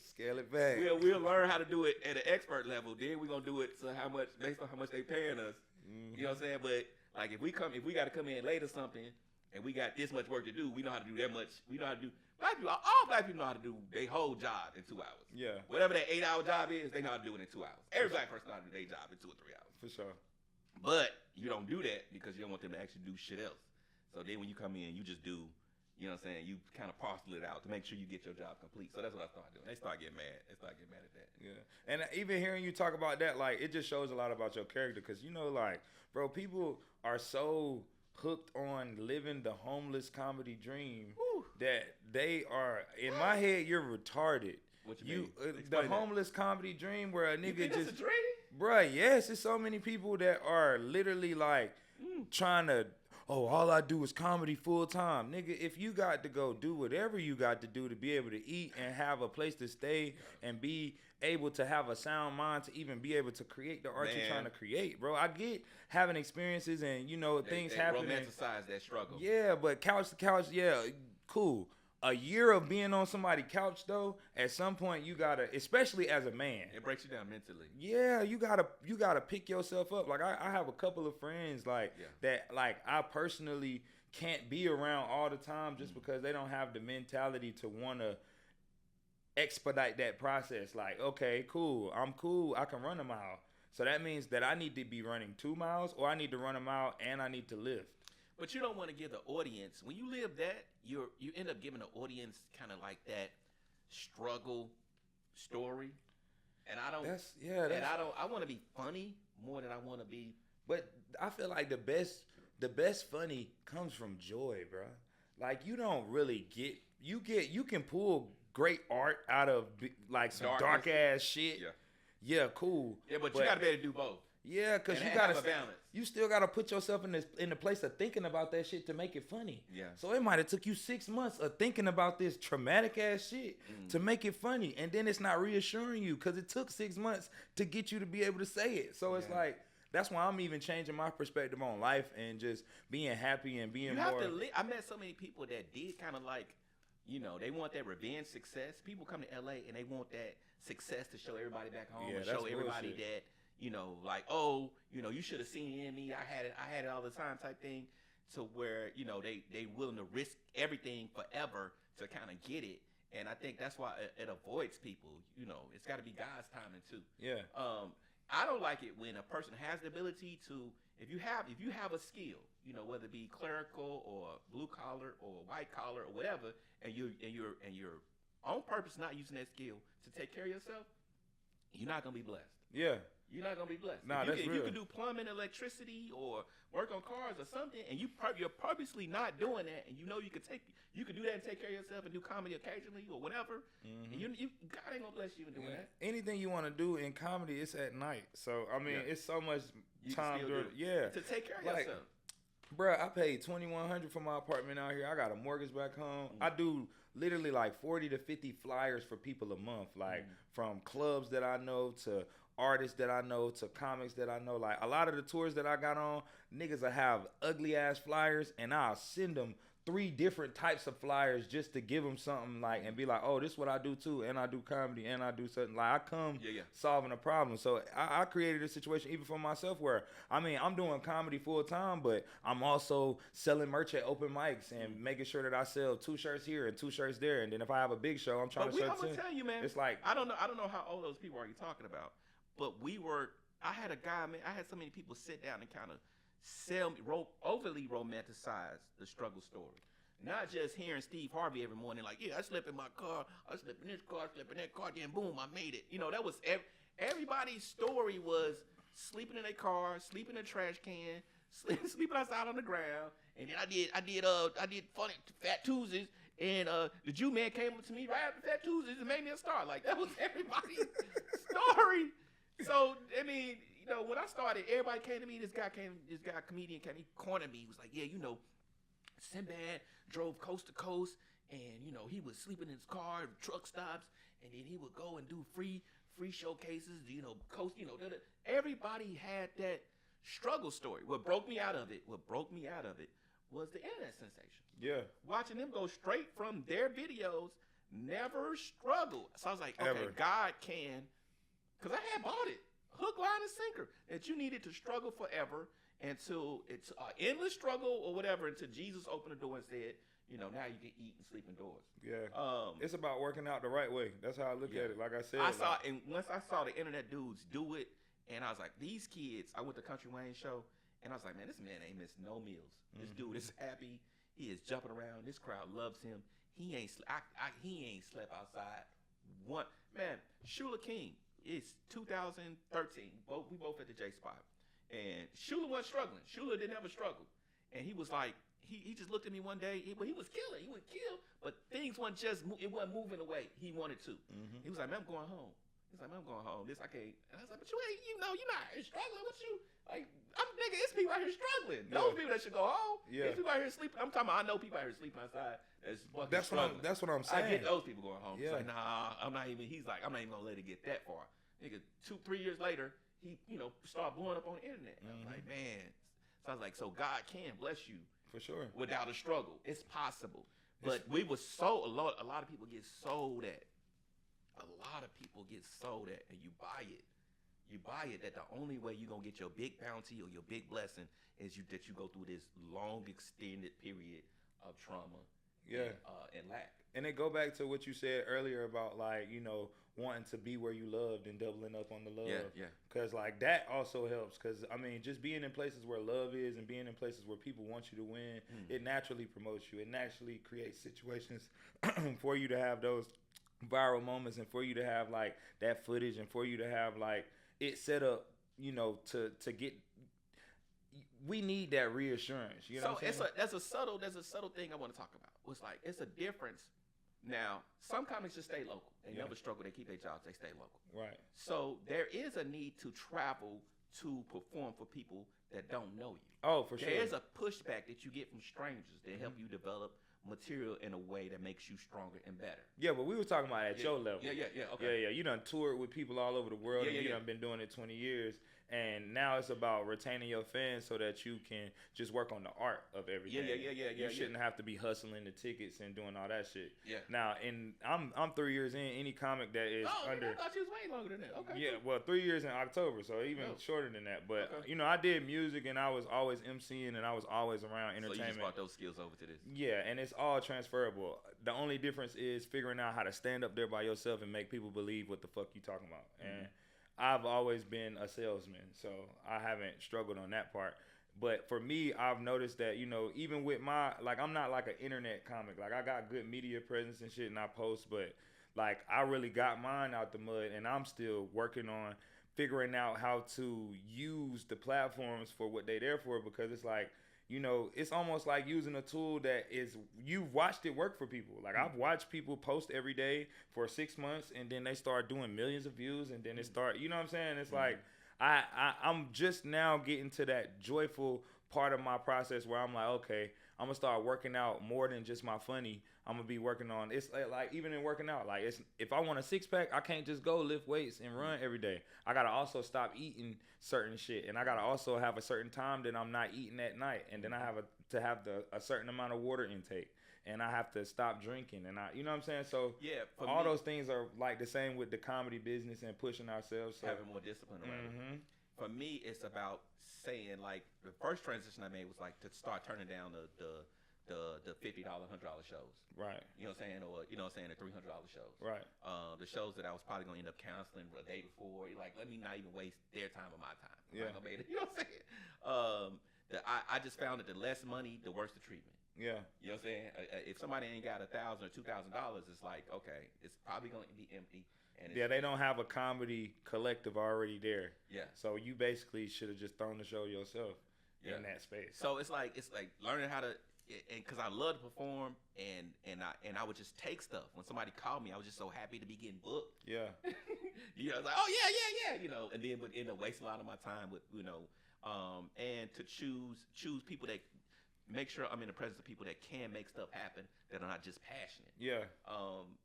Scale it back. We'll learn how to do it at an expert level. Then we're gonna do it based on how much they paying us. Mm-hmm. You know what I'm saying? But like if we got to come in late or something, and we got this much work to do, we know how to do that much. We know how to do. All black people know how to do their whole job in 2 hours. Yeah. Whatever that 8-hour job is, they know how to do it in 2 hours. Every black person know how to do their job in 2 or 3 hours. For sure. But you don't do that because you don't want them to actually do shit else. So then when you come in, you just do, you know what I'm saying, you kind of parcel it out to make sure you get your job complete. So that's what I started doing. They start getting mad. At that. Yeah. And even hearing you talk about that, like, it just shows a lot about your character. Because, like, bro, people are so hooked on living the homeless comedy dream that they are, in my head, you're retarded. What you mean? The homeless comedy dream where a nigga you think just... that's a dream? Bruh, yes. There's so many people that are literally, like, trying to... Oh, all I do is comedy full time. Nigga, if you got to go do whatever you got to do to be able to eat and have a place to stay and be able to have a sound mind to even be able to create the art you're trying to create, bro. I get having experiences and, things happening. Romanticize that struggle. Yeah, but couch to couch, cool. A year of being on somebody's couch, though, at some point you gotta, especially as a man, it breaks you down mentally. Yeah, you gotta pick yourself up. Like I have a couple of friends that like I personally can't be around all the time just because they don't have the mentality to want to expedite that process. Like, okay, cool, I'm cool, I can run a mile. So that means that I need to be running 2 miles, or I need to run a mile and I need to lift. But you don't want to give the audience, when you live that, you end up giving the audience kind of like that struggle story. And I want to be funny more than I want to be. But I feel like the best funny comes from joy, bro. Like you don't really you can pull great art out of like some dark ass shit. Yeah, cool. Yeah, but you gotta be able to do both. Yeah, because you gotta balance. You still gotta put yourself in the place of thinking about that shit to make it funny. Yeah. So it might have took you 6 months of thinking about this traumatic ass shit to make it funny, and then it's not reassuring you because it took 6 months to get you to be able to say it. So it's like that's why I'm even changing my perspective on life and just being happy and being more. I met so many people that did kind of like, they want that revenge success. People come to LA and they want that success to show everybody back home and show everybody that. Like, oh, you should have seen it in me. I had it all the time type thing, to where, they willing to risk everything forever to kind of get it. And I think that's why it avoids people. It's got to be God's timing too. Yeah. I don't like it when a person has the ability to, if you have a skill, whether it be clerical or blue collar or white collar or whatever, and you're on purpose not using that skill to take care of yourself, you're not gonna be blessed. Yeah. You're not gonna be blessed. Nah, if real. You can do plumbing, electricity, or work on cars or something, and you're purposely not doing that, and you can do that and take care of yourself and do comedy occasionally or whatever. And God ain't gonna bless you in doing that. Anything you want to do in comedy, it's at night. So I mean, it's so much time to take care of yourself. Bruh, I paid $2,100 for my apartment out here. I got a mortgage back home. I do literally like 40 to 50 flyers for people a month, like from clubs that I know to artists that I know to comics that I know. Like a lot of the tours that I got on, niggas will have ugly ass flyers, and I'll send them 3 different types of flyers just to give them something, like, and be like, oh, this is what I do too, and I do comedy, and I do something. Like, I come solving a problem. So I created a situation even for myself where, I mean, I'm doing comedy full time, but I'm also selling merch at open mics and making sure that I sell 2 shirts here and 2 shirts there. And then if I have a big show, I'm trying to sell 10. I'm gonna tell you, man. It's like, I don't know how old those people are you talking about, but I had a guy, man. I had so many people sit down and kind of overly romanticize the struggle story. Not just hearing Steve Harvey every morning, like, yeah, I slept in my car, I slept in this car, I slept in that car, then boom, I made it. That was everybody's story was sleeping in their car, sleeping in a trash can, sleeping outside on the ground, and then I did funny Fat Tuesdays, and the Jew man came up to me right after Fat Tuesdays and made me a star. Like, that was everybody's story. So I mean, when I started, everybody came to me. This guy, comedian came, he cornered me. He was like, yeah, Sinbad drove coast to coast, and he was sleeping in his car, truck stops, and then he would go and do free showcases. Coast. Everybody had that struggle story. What broke me out of it was the internet sensation. Yeah, watching them go straight from their videos, never struggle. So I was like, okay, Ever. God can, because I had bought it, hook, line, and sinker, that you needed to struggle forever. Until it's an endless struggle or whatever, until Jesus opened the door and said, now you can eat and sleep indoors. Yeah. It's about working out the right way. That's how I look at it. Like I said, and once I saw the internet dudes do it, and I was like, these kids, I went to Country Wayne show, and I was like, man, this man ain't missed no meals. This dude is happy. He is jumping around. This crowd loves him. He ain't slept outside. Man, Shula King, it's 2013. We both at the J Spot. And Shula wasn't struggling. Shula didn't ever struggle. And he was like, he just looked at me one day, but he was killing. He would kill, but things wasn't moving the way he wanted to. He was like, man, I'm going home. He's like, man, I'm going home. This, I can't. And I was like, but you ain't, you're not struggling with you. Like, I'm nigga, it's people out here struggling. Those people that should go home. Yeah. There's people out here sleeping. I'm talking about, I know people out here sleeping outside. That's what I'm saying. I get those people going home. Yeah. He's like, nah, I'm not even gonna let it get that far. Nigga, 2-3 years later, he, started blowing up on the internet. And I was like, man. So I was like, so God can bless you. For sure. Without a struggle. It's possible. But a lot of people get sold at. A lot of people get sold at, and you buy it. You buy it that the only way you're going to get your big bounty or your big blessing is that you go through this long, extended period of trauma and lack. And it go back to what you said earlier about, like, wanting to be where you loved and doubling up on the love. Yeah. Because, like, that also helps. Because, I mean, just being in places where love is and being in places where people want you to win, it naturally promotes you. It naturally creates situations for you to have those viral moments and for you to have, like, that footage and for you to have, like, it set up, to get. We need that reassurance. You know what I'm saying? There's a subtle thing I want to talk about. It's like, it's a difference Now, some comics just stay local. They Yeah. never struggle. They keep their jobs. They stay local. Right. So there is a need to travel to perform for people that don't know you. Oh, for sure. There is a pushback that you get from strangers that help you develop material in a way that makes you stronger and better. Yeah, but we were talking about at your level. Yeah, okay. Yeah. You done toured with people all over the world, and you yeah. done been doing it 20 years. And now it's about retaining your fans so that you can just work on the art of everything. Yeah. You shouldn't have to be hustling the tickets and doing all that shit. Yeah. Now, I'm 3 years in. Any comic that is under. I thought you was way longer than that. Okay. Yeah, well, 3 years in October, so even shorter than that. But Okay. you know, I did music, and I was always emceeing, and I was always around So entertainment. you just brought those skills over to this. Yeah, and it's all transferable. The only difference is figuring out how to stand up there by yourself and make people believe what the fuck you talking about. And I've always been a salesman, so I haven't struggled on that part. But for me, I've noticed that, you know, even with my, like, I'm not like an internet comic. Like, I got good media presence and shit, and I post, but, like, I really got mine out the mud, and I'm still working on figuring out how to use the platforms for what they there for, because it's like, you know, it's almost like using a tool that is, you've watched it work for people. Like, I've watched people post every day for 6 months, and then they start doing millions of views, and then it start, you know what I'm saying? It's like, I'm just now getting to that joyful part of my process where I'm like, okay, I'm gonna start working out more than just my funny. I'm gonna be working on, it's like even in working out, like, it's, if I want a six pack, I can't just go lift weights and run every day. I gotta also stop eating certain shit, and I gotta also have a certain time that I'm not eating at night, and then I have to have a certain amount of water intake, and I have to stop drinking, and you know what I'm saying? So Yeah, for all me, those things are like the same with the comedy business and pushing ourselves. So. having more discipline around it. For me, it's about saying, like, the first transition I made was like to start turning down the $50, $100 shows. Right. You know what I'm saying? Or, you know what I'm saying, the $300 shows. Right. The shows that I was probably going to end up canceling a day before. Like, let me not even waste their time or my time. Yeah. You know what I'm saying? I just found that the less money, the worse the treatment. Yeah. You know what I'm saying? If somebody ain't got $1,000 or $2,000, it's like, okay, it's probably going to be empty. And Yeah, they don't have a comedy collective already there. Yeah. So you basically should have just thrown the show yourself in that space. So it's like learning how to, and because I love to perform, and I would just take stuff. When somebody called me, I was just so happy to be getting booked. Yeah. You know, I was like, oh yeah, you know, and then would end up wasting a lot of my time with, you know, and to choose people that make sure I'm in the presence of people that can make stuff happen, that are not just passionate. Yeah.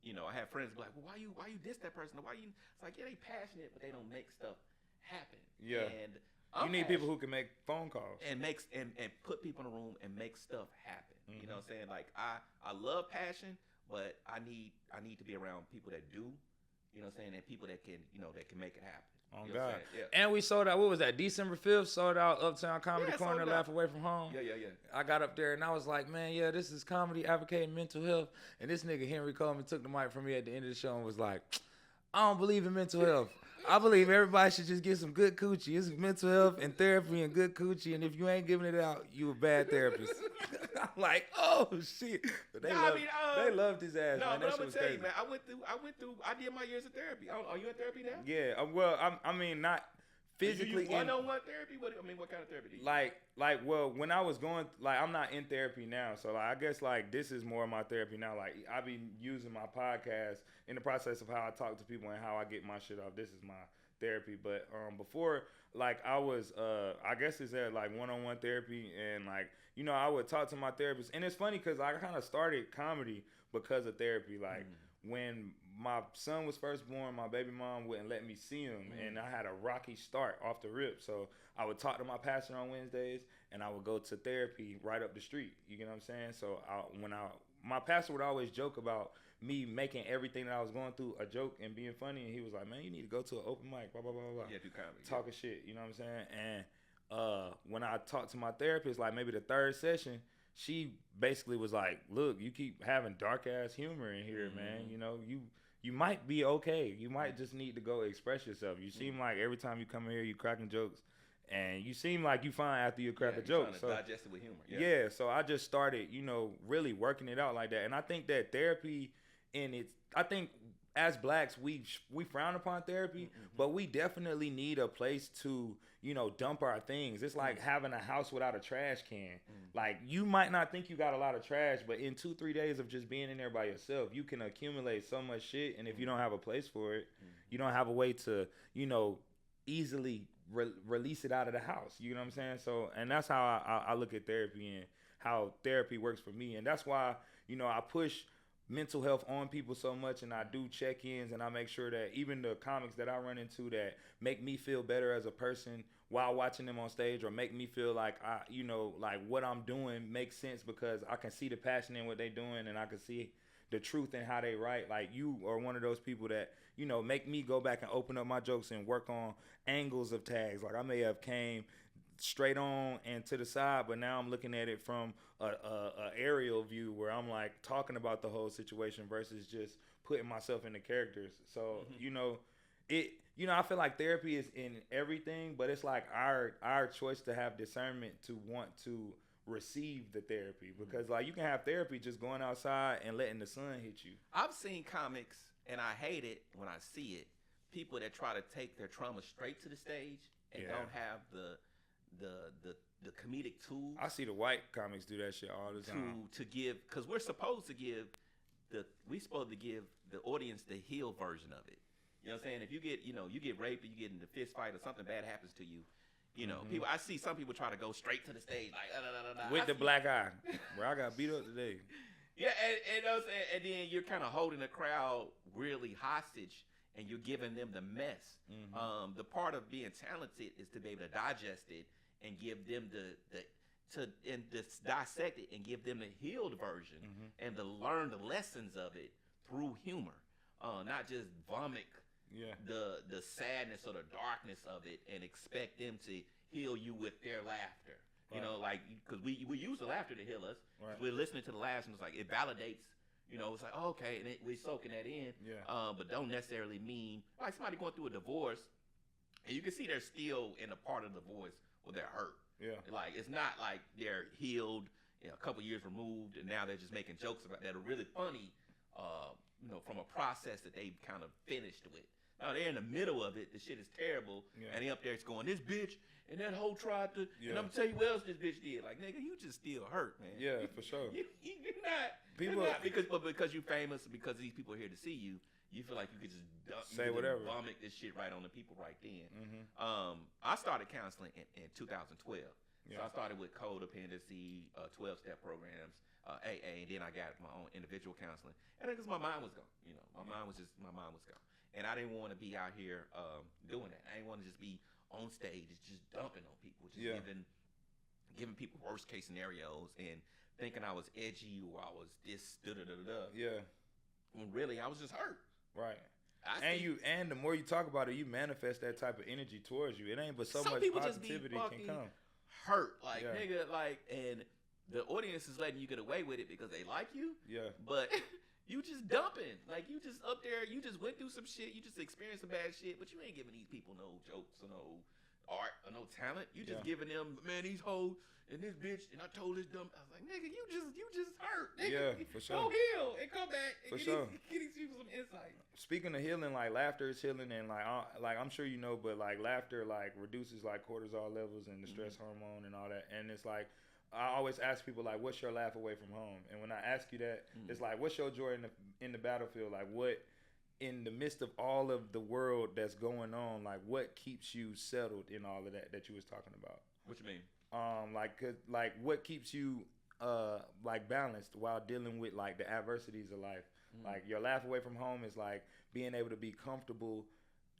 You know, I have friends be like, well, why you diss that person? Why you? It's like, yeah, they passionate, but they don't make stuff happen. Yeah. And You need people who can make phone calls. and put people in a room and make stuff happen. You know what I'm saying? Like, I love passion, but I need to be around people that do. You know what I'm saying? And people that can, you know, that can make it happen. Oh, You know what I'm God. saying? Yeah. And we sold out, what was that, December 5th? Sold out Uptown Comedy Yeah, Corner, sold out. Laugh Away From Home. Yeah. I got up there and I was like, man, yeah, this is comedy advocating mental health. And this nigga, Henry Coleman, took the mic from me at the end of the show and was like, I don't believe in mental health. I believe everybody should just get some good coochie. It's mental health and therapy and good coochie. And if you ain't giving it out, you a bad therapist. I'm like, oh, shit. But they loved his ass, No, man. but That I'm shit gonna was tell crazy. you, man. I did my years of therapy. Are you in therapy now? Yeah, well, I mean, not physically. You one-on-one therapy? What kind of therapy do you? Well, when I was going, like, I'm not in therapy now, so like, I guess like this is more of my therapy now. Like, I be using my podcast in the process of how I talk to people and how I get my shit off. This is my therapy, but before, like, I was I guess it's at like one-on-one therapy, and like, you know, I would talk to my therapist, and it's funny because I kind of started comedy because of therapy. Like, when my son was first born, my baby mom wouldn't let me see him, and I had a rocky start off the rip. So I would talk to my pastor on Wednesdays, and I would go to therapy right up the street. You get what I'm saying? So my pastor would always joke about me making everything that I was going through a joke and being funny, and he was like, man, you need to go to an open mic, blah, blah, blah, blah. Yeah, do comedy. Talking shit, you know what I'm saying? And when I talked to my therapist, like maybe the third session, she basically was like, look, you keep having dark ass humor in here, man. You know, you might be okay. You might just need to go express yourself. You seem like every time you come in here, you cracking jokes, and you seem like you fine after you crack a joke. So digest it with humor. Yeah, so I just started, you know, really working it out like that. And I think that therapy, I think as blacks, we frown upon therapy, but we definitely need a place to, dump our things. It's like having a house without a trash can. Like, you might not think you got a lot of trash, but in 2-3 days of just being in there by yourself, you can accumulate so much shit. And if you don't have a place for it, you don't have a way to, easily release it out of the house. You know what I'm saying? So, and that's how I look at therapy and how therapy works for me. And that's why, I push mental health on people so much, and I do check-ins, and I make sure that even the comics that I run into that make me feel better as a person while watching them on stage, or make me feel like like what I'm doing makes sense because I can see the passion in what they're doing, and I can see the truth in how they write. Like, you are one of those people that make me go back and open up my jokes and work on angles of tags. Like, I may have came straight on and to the side, but now I'm looking at it from a aerial view where I'm like talking about the whole situation versus just putting myself in the characters. So I feel like therapy is in everything, but it's like our choice to have discernment to want to receive the therapy, because like you can have therapy just going outside and letting the sun hit you. I've seen comics, and I hate it when I see it, people that try to take their trauma straight to the stage and don't have the comedic tools. I see the white comics do that shit all the time. To give, because we're supposed to give the audience the healed version of it. You know what I'm saying? If you get you get raped, or you get in a fist fight, or something bad happens to you, people. I see some people try to go straight to the stage like with the black eye, where I got beat up today. Yeah, and what I'm saying, and then you're kind of holding the crowd really hostage, and you're giving them the mess. The part of being talented is to be able to digest it and give them dissect it and give them the healed version, and to learn the lessons of it through humor, not just vomit the sadness or the darkness of it and expect them to heal you with their laughter. Right. Because we use the laughter to heal us. Right. We're listening to the laughs, and it's like it validates. It's like, oh, okay, and we're soaking that in. Yeah. But don't necessarily mean like somebody going through a divorce, and you can see they're still in a part of the divorce where they're hurt. Yeah. Like, it's not like they're healed, a couple years removed, and now they're just making jokes about that are really funny. From a process that they kind of finished with. Now they're in the middle of it. The shit is terrible, and they up there going, this bitch and that hoe tried to, and I'm gonna tell you what else this bitch did. Like, nigga, you just still hurt, man. Yeah, for sure. You're not because you're famous, because these people are here to see you. You feel like you could just say whatever, vomit this shit right on the people right then. I started counseling in 2012. So I started with codependency, 12-step programs, AA, and then I got my own individual counseling. And because my mind was gone, my mind was gone. And I didn't want to be out here doing that. I didn't want to just be on stage, just dumping on people, just giving people worst case scenarios and thinking I was edgy or I was this da-da-da-da. Yeah. When really I was just hurt. Right. And the more you talk about it, you manifest that type of energy towards you. It ain't but so much positivity can come. Hurt, nigga, and the audience is letting you get away with it because they like you. Yeah. But you just dumping, like you just up there, you just went through some shit, you just experienced some bad shit, but you ain't giving these people no jokes or no art or no talent. You just giving them, man, these hoes and this bitch, and I told this dumb. I was like, nigga, you just hurt. Nigga. Yeah, for sure. Go heal and come back and get these people some insight. Speaking of healing, like laughter is healing, and like I'm sure you know, but like laughter like reduces like cortisol levels and the stress hormone and all that. And it's like I always ask people like, what's your laugh away from home? And when I ask you that, it's like, what's your joy in the battlefield? Like, what in the midst of all of the world that's going on, like what keeps you settled in all of that you was talking about? What you mean? Like what keeps you like balanced while dealing with like the adversities of life. Like your laugh away from home is like being able to be comfortable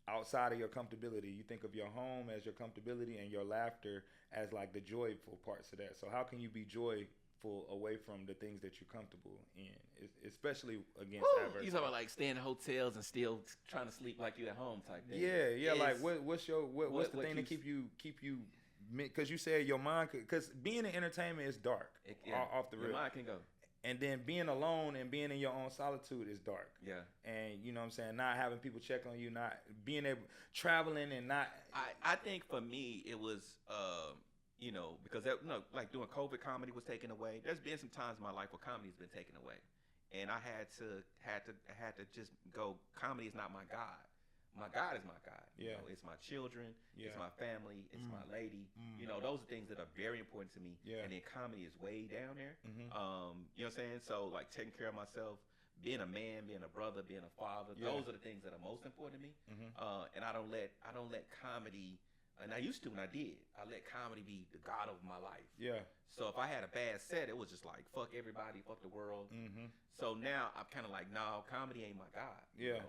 outside of your comfortability. You think of your home as your comfortability and your laughter as like the joyful parts of that. So how can you be joyful away from the things that you're comfortable in, especially against adversity? You talking about like staying in hotels and still trying to sleep like you at home type thing. Yeah. Like what's the thing to keep you because you said your mind, because being in entertainment is dark off the rip. Your mind can go. And then being alone and being in your own solitude is dark. Yeah. And you know what I'm saying, not having people check on you, not being able traveling and not. I think for me it was because like doing COVID, comedy was taken away. There's been some times in my life where comedy has been taken away, and I had to just go. Comedy is not my God. My God is my God. Yeah. You know, it's my children. Yeah. It's my family. It's my lady. You know, those are things that are very important to me. Yeah. And then comedy is way down there. Mhm. You know what I'm saying? So like taking care of myself, being a man, being a brother, being a father. Yeah. Those are the things that are most important to me. Mhm. And I don't let comedy. And I used to when I did. I let comedy be the God of my life. Yeah. So if I had a bad set, it was just like fuck everybody, fuck the world. Mhm. So now I'm kind of like, no, comedy ain't my God. Yeah.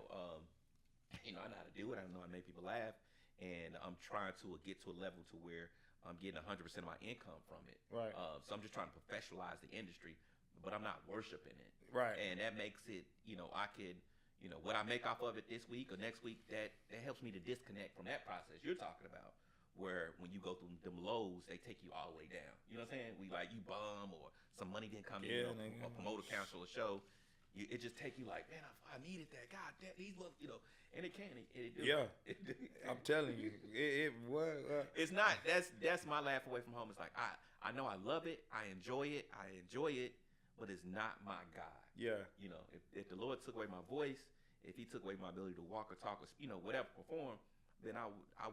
You know, I know how to do it. I know how to make people laugh, and I'm trying to get to a level to where I'm getting 100% of my income from it. Right. So I'm just trying to professionalize the industry, but I'm not worshiping it. Right. And that makes it, you know, I could, you know, what I make off of it this week or next week, that helps me to disconnect from that process you're talking about. Where when you go through them lows, they take you all the way down. You know what I'm saying? We like you bum or some money didn't come in, you know, a promoter cancel a show. It just take you like, man, I needed that. God damn, these little, you know, and it can. It do. Yeah. I'm telling you, it was. It's not. That's my laugh away from home. It's like I know I love it. I enjoy it. But it's not my God. Yeah. You know, if the Lord took away my voice, if He took away my ability to walk or talk or you know whatever perform, then I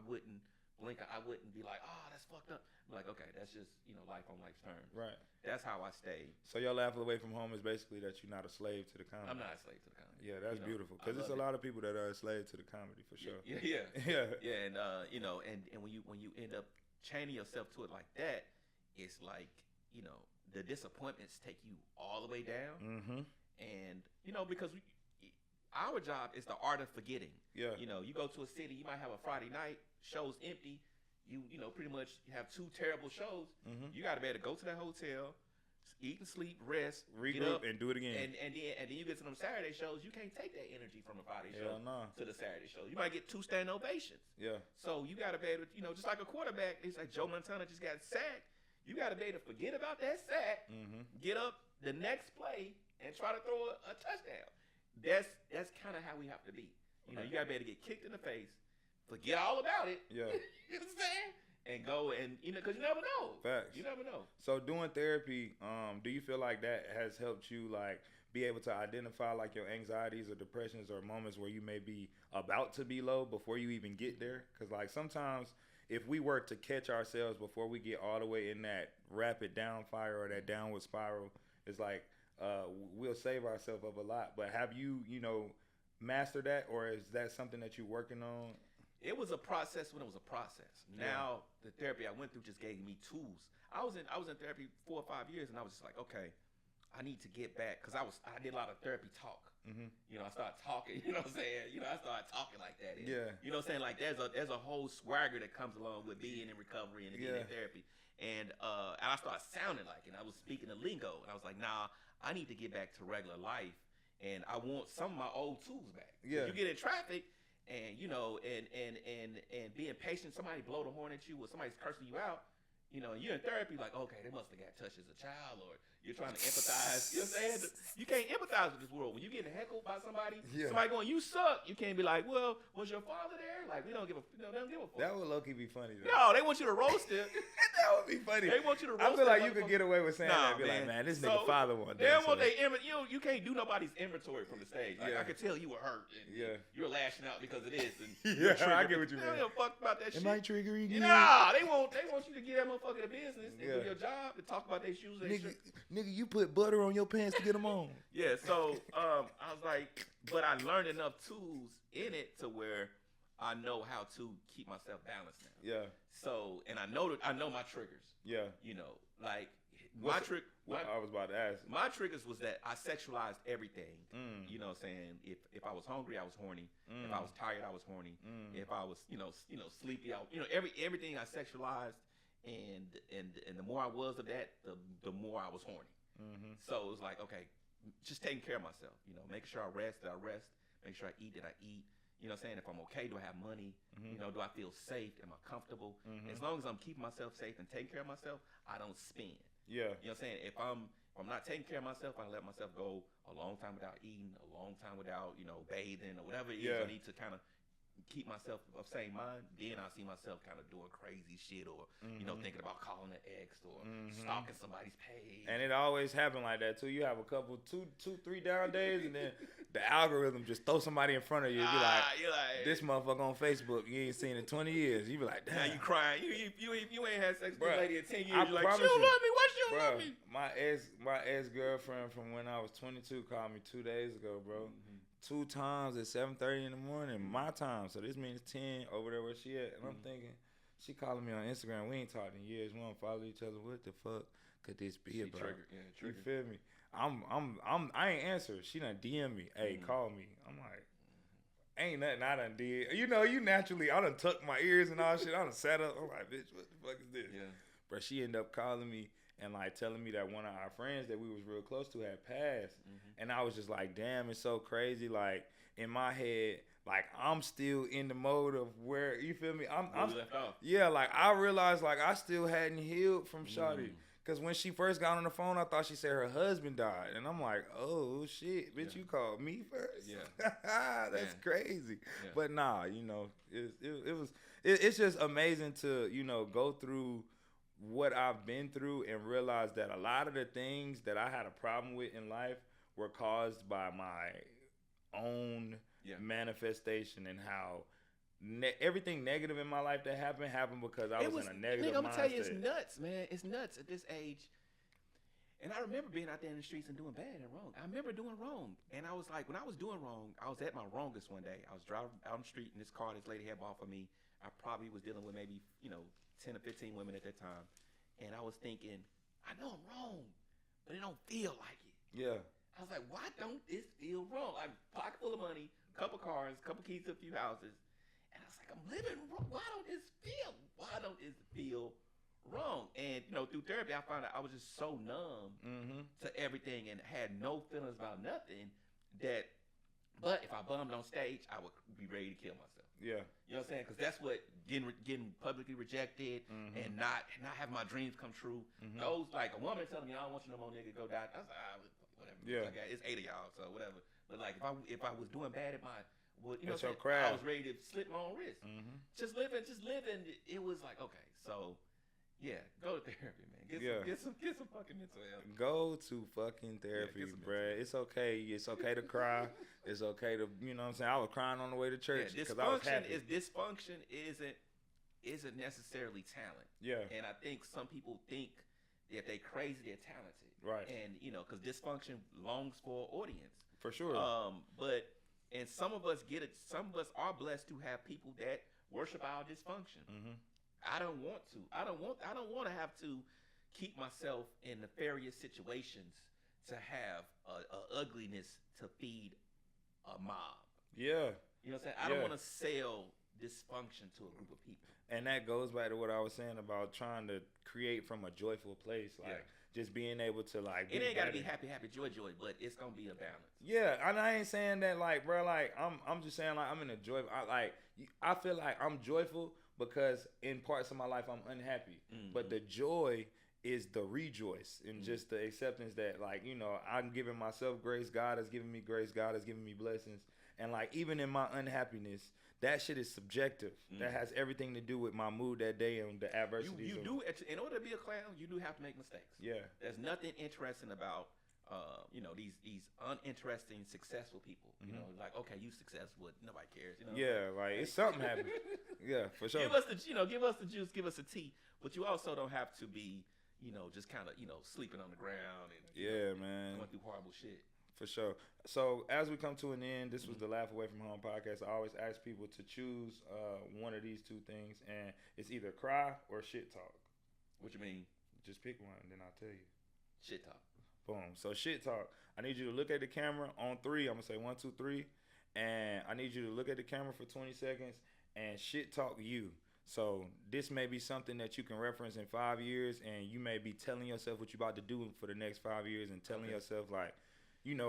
wouldn't blink. I wouldn't be like, oh, that's fucked up. I'm like, okay, that's just, you know, life on life's terms. Right. That's how I stay. So your laugh away from home is basically that you're not a slave to the comedy. I'm not a slave to the comedy. Yeah, that's beautiful. Because there's a lot of people that are a slave to the comedy for sure. Yeah. Yeah. And you know, and when you end up chaining yourself to it like that, it's like, you know, the disappointments take you all the way down. Mm-hmm. And you know, because our job is the art of forgetting. Yeah. You know, you go to a city, you might have a Friday night, show's empty. You know, pretty much have 2 terrible shows. Mm-hmm. You got to be able to go to that hotel, eat and sleep, rest, regroup, and do it again. And then you get to them Saturday shows, you can't take that energy from a Friday show no. to the Saturday show. You might get 2 standing ovations. Yeah. So you got to be able to, you know, just like a quarterback, it's like Joe Montana just got sacked. You got to be able to forget about that sack, get up the next play, and try to throw a touchdown. That's kind of how we have to be. You know, you got to be able to get kicked in the face, forget all about it. Yeah. You understand? And go and, you know, because you never know. Facts. You never know. So doing therapy, do you feel like that has helped you, like, be able to identify, like, your anxieties or depressions or moments where you may be about to be low before you even get there? Because, like, sometimes if we were to catch ourselves before we get all the way in that rapid down fire or that downward spiral, it's like we'll save ourselves of a lot. But have you, you know, mastered that, or is that something that you're working on? It was a process when it was a process. Now the therapy I went through just gave me tools. I was in therapy 4 or 5 years, and I was just like, okay, I need to get back because I did a lot of therapy talk. Mm-hmm. You know, I started talking. You know what I'm saying? You know, I started talking like that. And, Yeah. You know what I'm saying? Like there's a whole swagger that comes along with being in recovery and being in therapy. And I started sounding like it. I was speaking the lingo, and I was like, nah, I need to get back to regular life, and I want some of my old tools back. Yeah. You get in traffic. And you know, and being patient, somebody blow the horn at you, or somebody's cursing you out, you know, and you're in therapy, like, okay, they must have got touched as a child, or you're trying to empathize. You know what I'm saying? You can't empathize with this world. When you getting heckled by somebody, somebody going, you suck, you can't be like, well, was your father there? Like, we don't give a, they don't give a fuck. That would low-key be funny, though. No, they want you to roast it. That would be funny. They want you to roast I feel like that you could get away with saying that. Be like, man, this nigga father one day. They don't want you can't do nobody's inventory from the stage. Like, I could tell you were hurt. And you're lashing out because of this. And I get what you mean. They don't give a fuck about that shit. Am I triggering you? Nah, they want you to get that motherfucker the business and do your job and talk about their shoes. Nigga, you put butter on your pants to get them on. Yeah, so I was like, but I learned enough tools in it to where I know how to keep myself balanced now. Yeah. So, and I know my triggers. Yeah. You know, like I was about to ask. My triggers was that I sexualized everything. You know what I'm saying? If I was hungry, I was horny. If I was tired, I was horny. If I was, you know, sleepy, everything I sexualized, and the more I was of that, the more I was horny. So it was like, okay, just taking care of myself, you know, making sure I rest, make sure I eat, that I eat. You know what I'm saying? If I'm okay, do I have money? You know, do I feel safe? Am I comfortable? As long as I'm keeping myself safe and taking care of myself, I don't spend. Yeah. You know what I'm saying? If I'm not taking care of myself, I let myself go a long time without eating, a long time without, you know, bathing or whatever it is I need to kind of keep myself of same mind, then I see myself kind of doing crazy shit or thinking about calling an ex or stalking somebody's page. And it always happen like that too. You have a couple, two, 3 down days, and then the algorithm just throw somebody in front of you. Be like, you're like, this motherfucker on Facebook, you ain't seen in 20 years. You be like, damn. Now you crying. You ain't had sex with this lady in 10 years. I You're like, she don't love me. Why she don't love me? My ex girlfriend from when I was 22 called me 2 days ago, bro. 2 times at 7:30 in the morning, my time. So this means 10 over there where she at. And I'm thinking, she calling me on Instagram. We ain't talked in years. We don't follow each other. What the fuck could this be about? Triggered. You feel me? I ain't answer. She done DM me. Hey, call me. I'm like, ain't nothing I done did. You know, you naturally, I done tucked my ears and all shit. I done sat up. I'm like, bitch, what the fuck is this? Yeah. But she ended up calling me and like telling me that one of our friends that we was real close to had passed. And I was just like, damn, it's so crazy. Like in my head, like I'm still in the mode of where, you feel me? I'm left off. Yeah, like I realized like I still hadn't healed from Shawty. Cause when she first got on the phone, I thought she said her husband died. And I'm like, oh shit, bitch, you called me first? Yeah. That's crazy. Yeah. But nah, it's just amazing to, go through what I've been through and realize that a lot of the things that I had a problem with in life were caused by my own manifestation and how everything negative in my life that happened because I was in a negative mindset. I'm gonna tell you, it's nuts, man. It's nuts at this age. And I remember being out there in the streets and doing bad and wrong. I remember doing wrong. And I was like, when I was doing wrong, I was at my wrongest one day. I was driving out on the street in this car this lady had bought for me. I probably was dealing with maybe, 10 or 15 women at that time. And I was thinking, I know I'm wrong, but it don't feel like it. Yeah. I was like, why don't this feel wrong? I'm pocket full of money, couple cars, couple keys to a few houses. And I was like, I'm living wrong. Why don't this feel wrong? And, through therapy, I found out I was just so numb to everything and had no feelings about nothing but if I bummed on stage, I would be ready to kill myself. Yeah. You know what I'm saying? Because that's what getting publicly rejected and not having my dreams come true. Those, like a woman telling me, I don't want you no more, nigga, go die. I was like, whatever. Yeah. Like, it's 8 of y'all, so whatever. But like, if I was doing bad at my, That's your I craft. was ready to slit my own wrist. Just living. It was like, okay, so yeah, go to therapy, man. Get some fucking mental health. Go to fucking therapy, bruh. It's okay. It's okay to cry. It's okay to, you know what I'm saying? I was crying on the way to church because I was happy. Dysfunction isn't necessarily talent. Yeah. And I think some people think that they crazy, they're talented. Right. And, because dysfunction longs for an audience. For sure. And some of us get it. Some of us are blessed to have people that worship our dysfunction. I don't want to. I don't want to have to keep myself in nefarious situations to have a ugliness to feed a mob. Yeah. You know what I'm saying? I don't want to sell dysfunction to a group of people. And that goes back to what I was saying about trying to create from a joyful place, like just being able to like. It ain't gotta be happy, joy, but it's gonna be a balance. Yeah, and I ain't saying that like, bro, like I'm just saying like I'm in a joy. I feel like I'm joyful because in parts of my life I'm unhappy, but the joy is the rejoice and just the acceptance that like, I'm giving myself grace. God has given me grace. God has given me blessings. And like, even in my unhappiness, that shit is subjective. That has everything to do with my mood that day and the adversities. In order to be a clown, you do have to make mistakes. Yeah. There's nothing interesting about, these uninteresting, successful people. Like, okay, you successful, nobody cares. Yeah, like it's something happening. Yeah, for sure. Give us the juice, give us the tea, but you also don't have to be, just kind of, sleeping on the ground and man, going through horrible shit. For sure. So as we come to an end, this was the Laugh Away from Home podcast. I always ask people to choose one of these two things, and it's either cry or shit talk. What you mean? Just pick one, and then I'll tell you. Shit talk. Boom. So shit talk. I need you to look at the camera on 3. I'm gonna say 1, 2, 3, and I need you to look at the camera for 20 seconds and shit talk you. So this may be something that you can reference in 5 years, and you may be telling yourself what you're about to do for the next 5 years, and telling yourself like,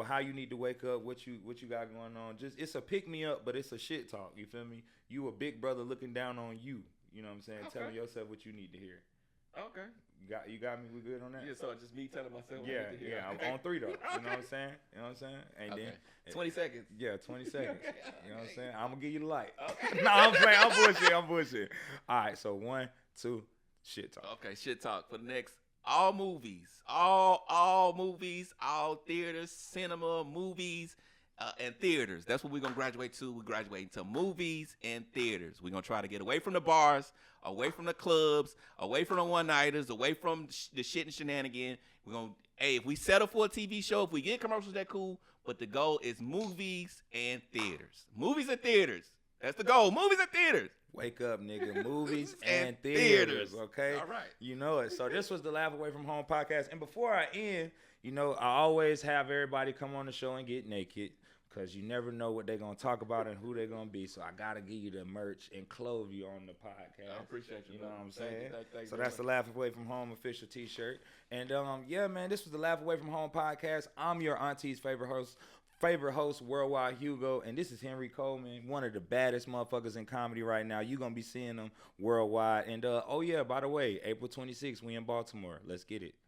how you need to wake up, what you got going on. Just it's a pick me up, but it's a shit talk. You feel me? You a big brother looking down on you. You know what I'm saying? Okay. Telling yourself what you need to hear. Okay. You got me. We good on that? Yeah, so it's just me telling myself. Yeah, yeah. I'm on 3 though. You know what I'm saying? You know what I'm saying? And Okay. then 20 seconds. Yeah, 20 seconds. You know what I'm saying? I'm gonna give you the light. Okay. No, I'm playing. I'm bullshit. All right, so 1, 2, shit talk. Okay, shit talk for the next. All movies, all movies, all theaters, cinema, movies, and theaters. That's what we're gonna graduate to. We're graduating to movies and theaters. We're gonna try to get away from the bars, away from the clubs, away from the one-nighters, away from the shit and shenanigan. We're gonna, hey, if we settle for a TV show, if we get commercials, that cool. But the goal is movies and theaters. Movies and theaters. That's the goal. Movies and theaters. Wake up, nigga. Movies and theaters. theaters, okay? All right. You know it. So this was the Laugh Away From Home podcast. And before I end, you know, I always have everybody come on the show and get naked because you never know what they're going to talk about and who they're going to be. So I got to give you the merch and clothe you on the podcast. I appreciate you. You know what I'm Thank saying? you, thank you So very that's the much. Laugh Away From Home official t-shirt. And yeah, man, this was the Laugh Away From Home podcast. I'm your auntie's favorite host, Worldwide Hugo, and this is Henry Coleman, one of the baddest motherfuckers in comedy right now. You're going to be seeing them worldwide. And, oh, yeah, by the way, April 26th, we in Baltimore. Let's get it.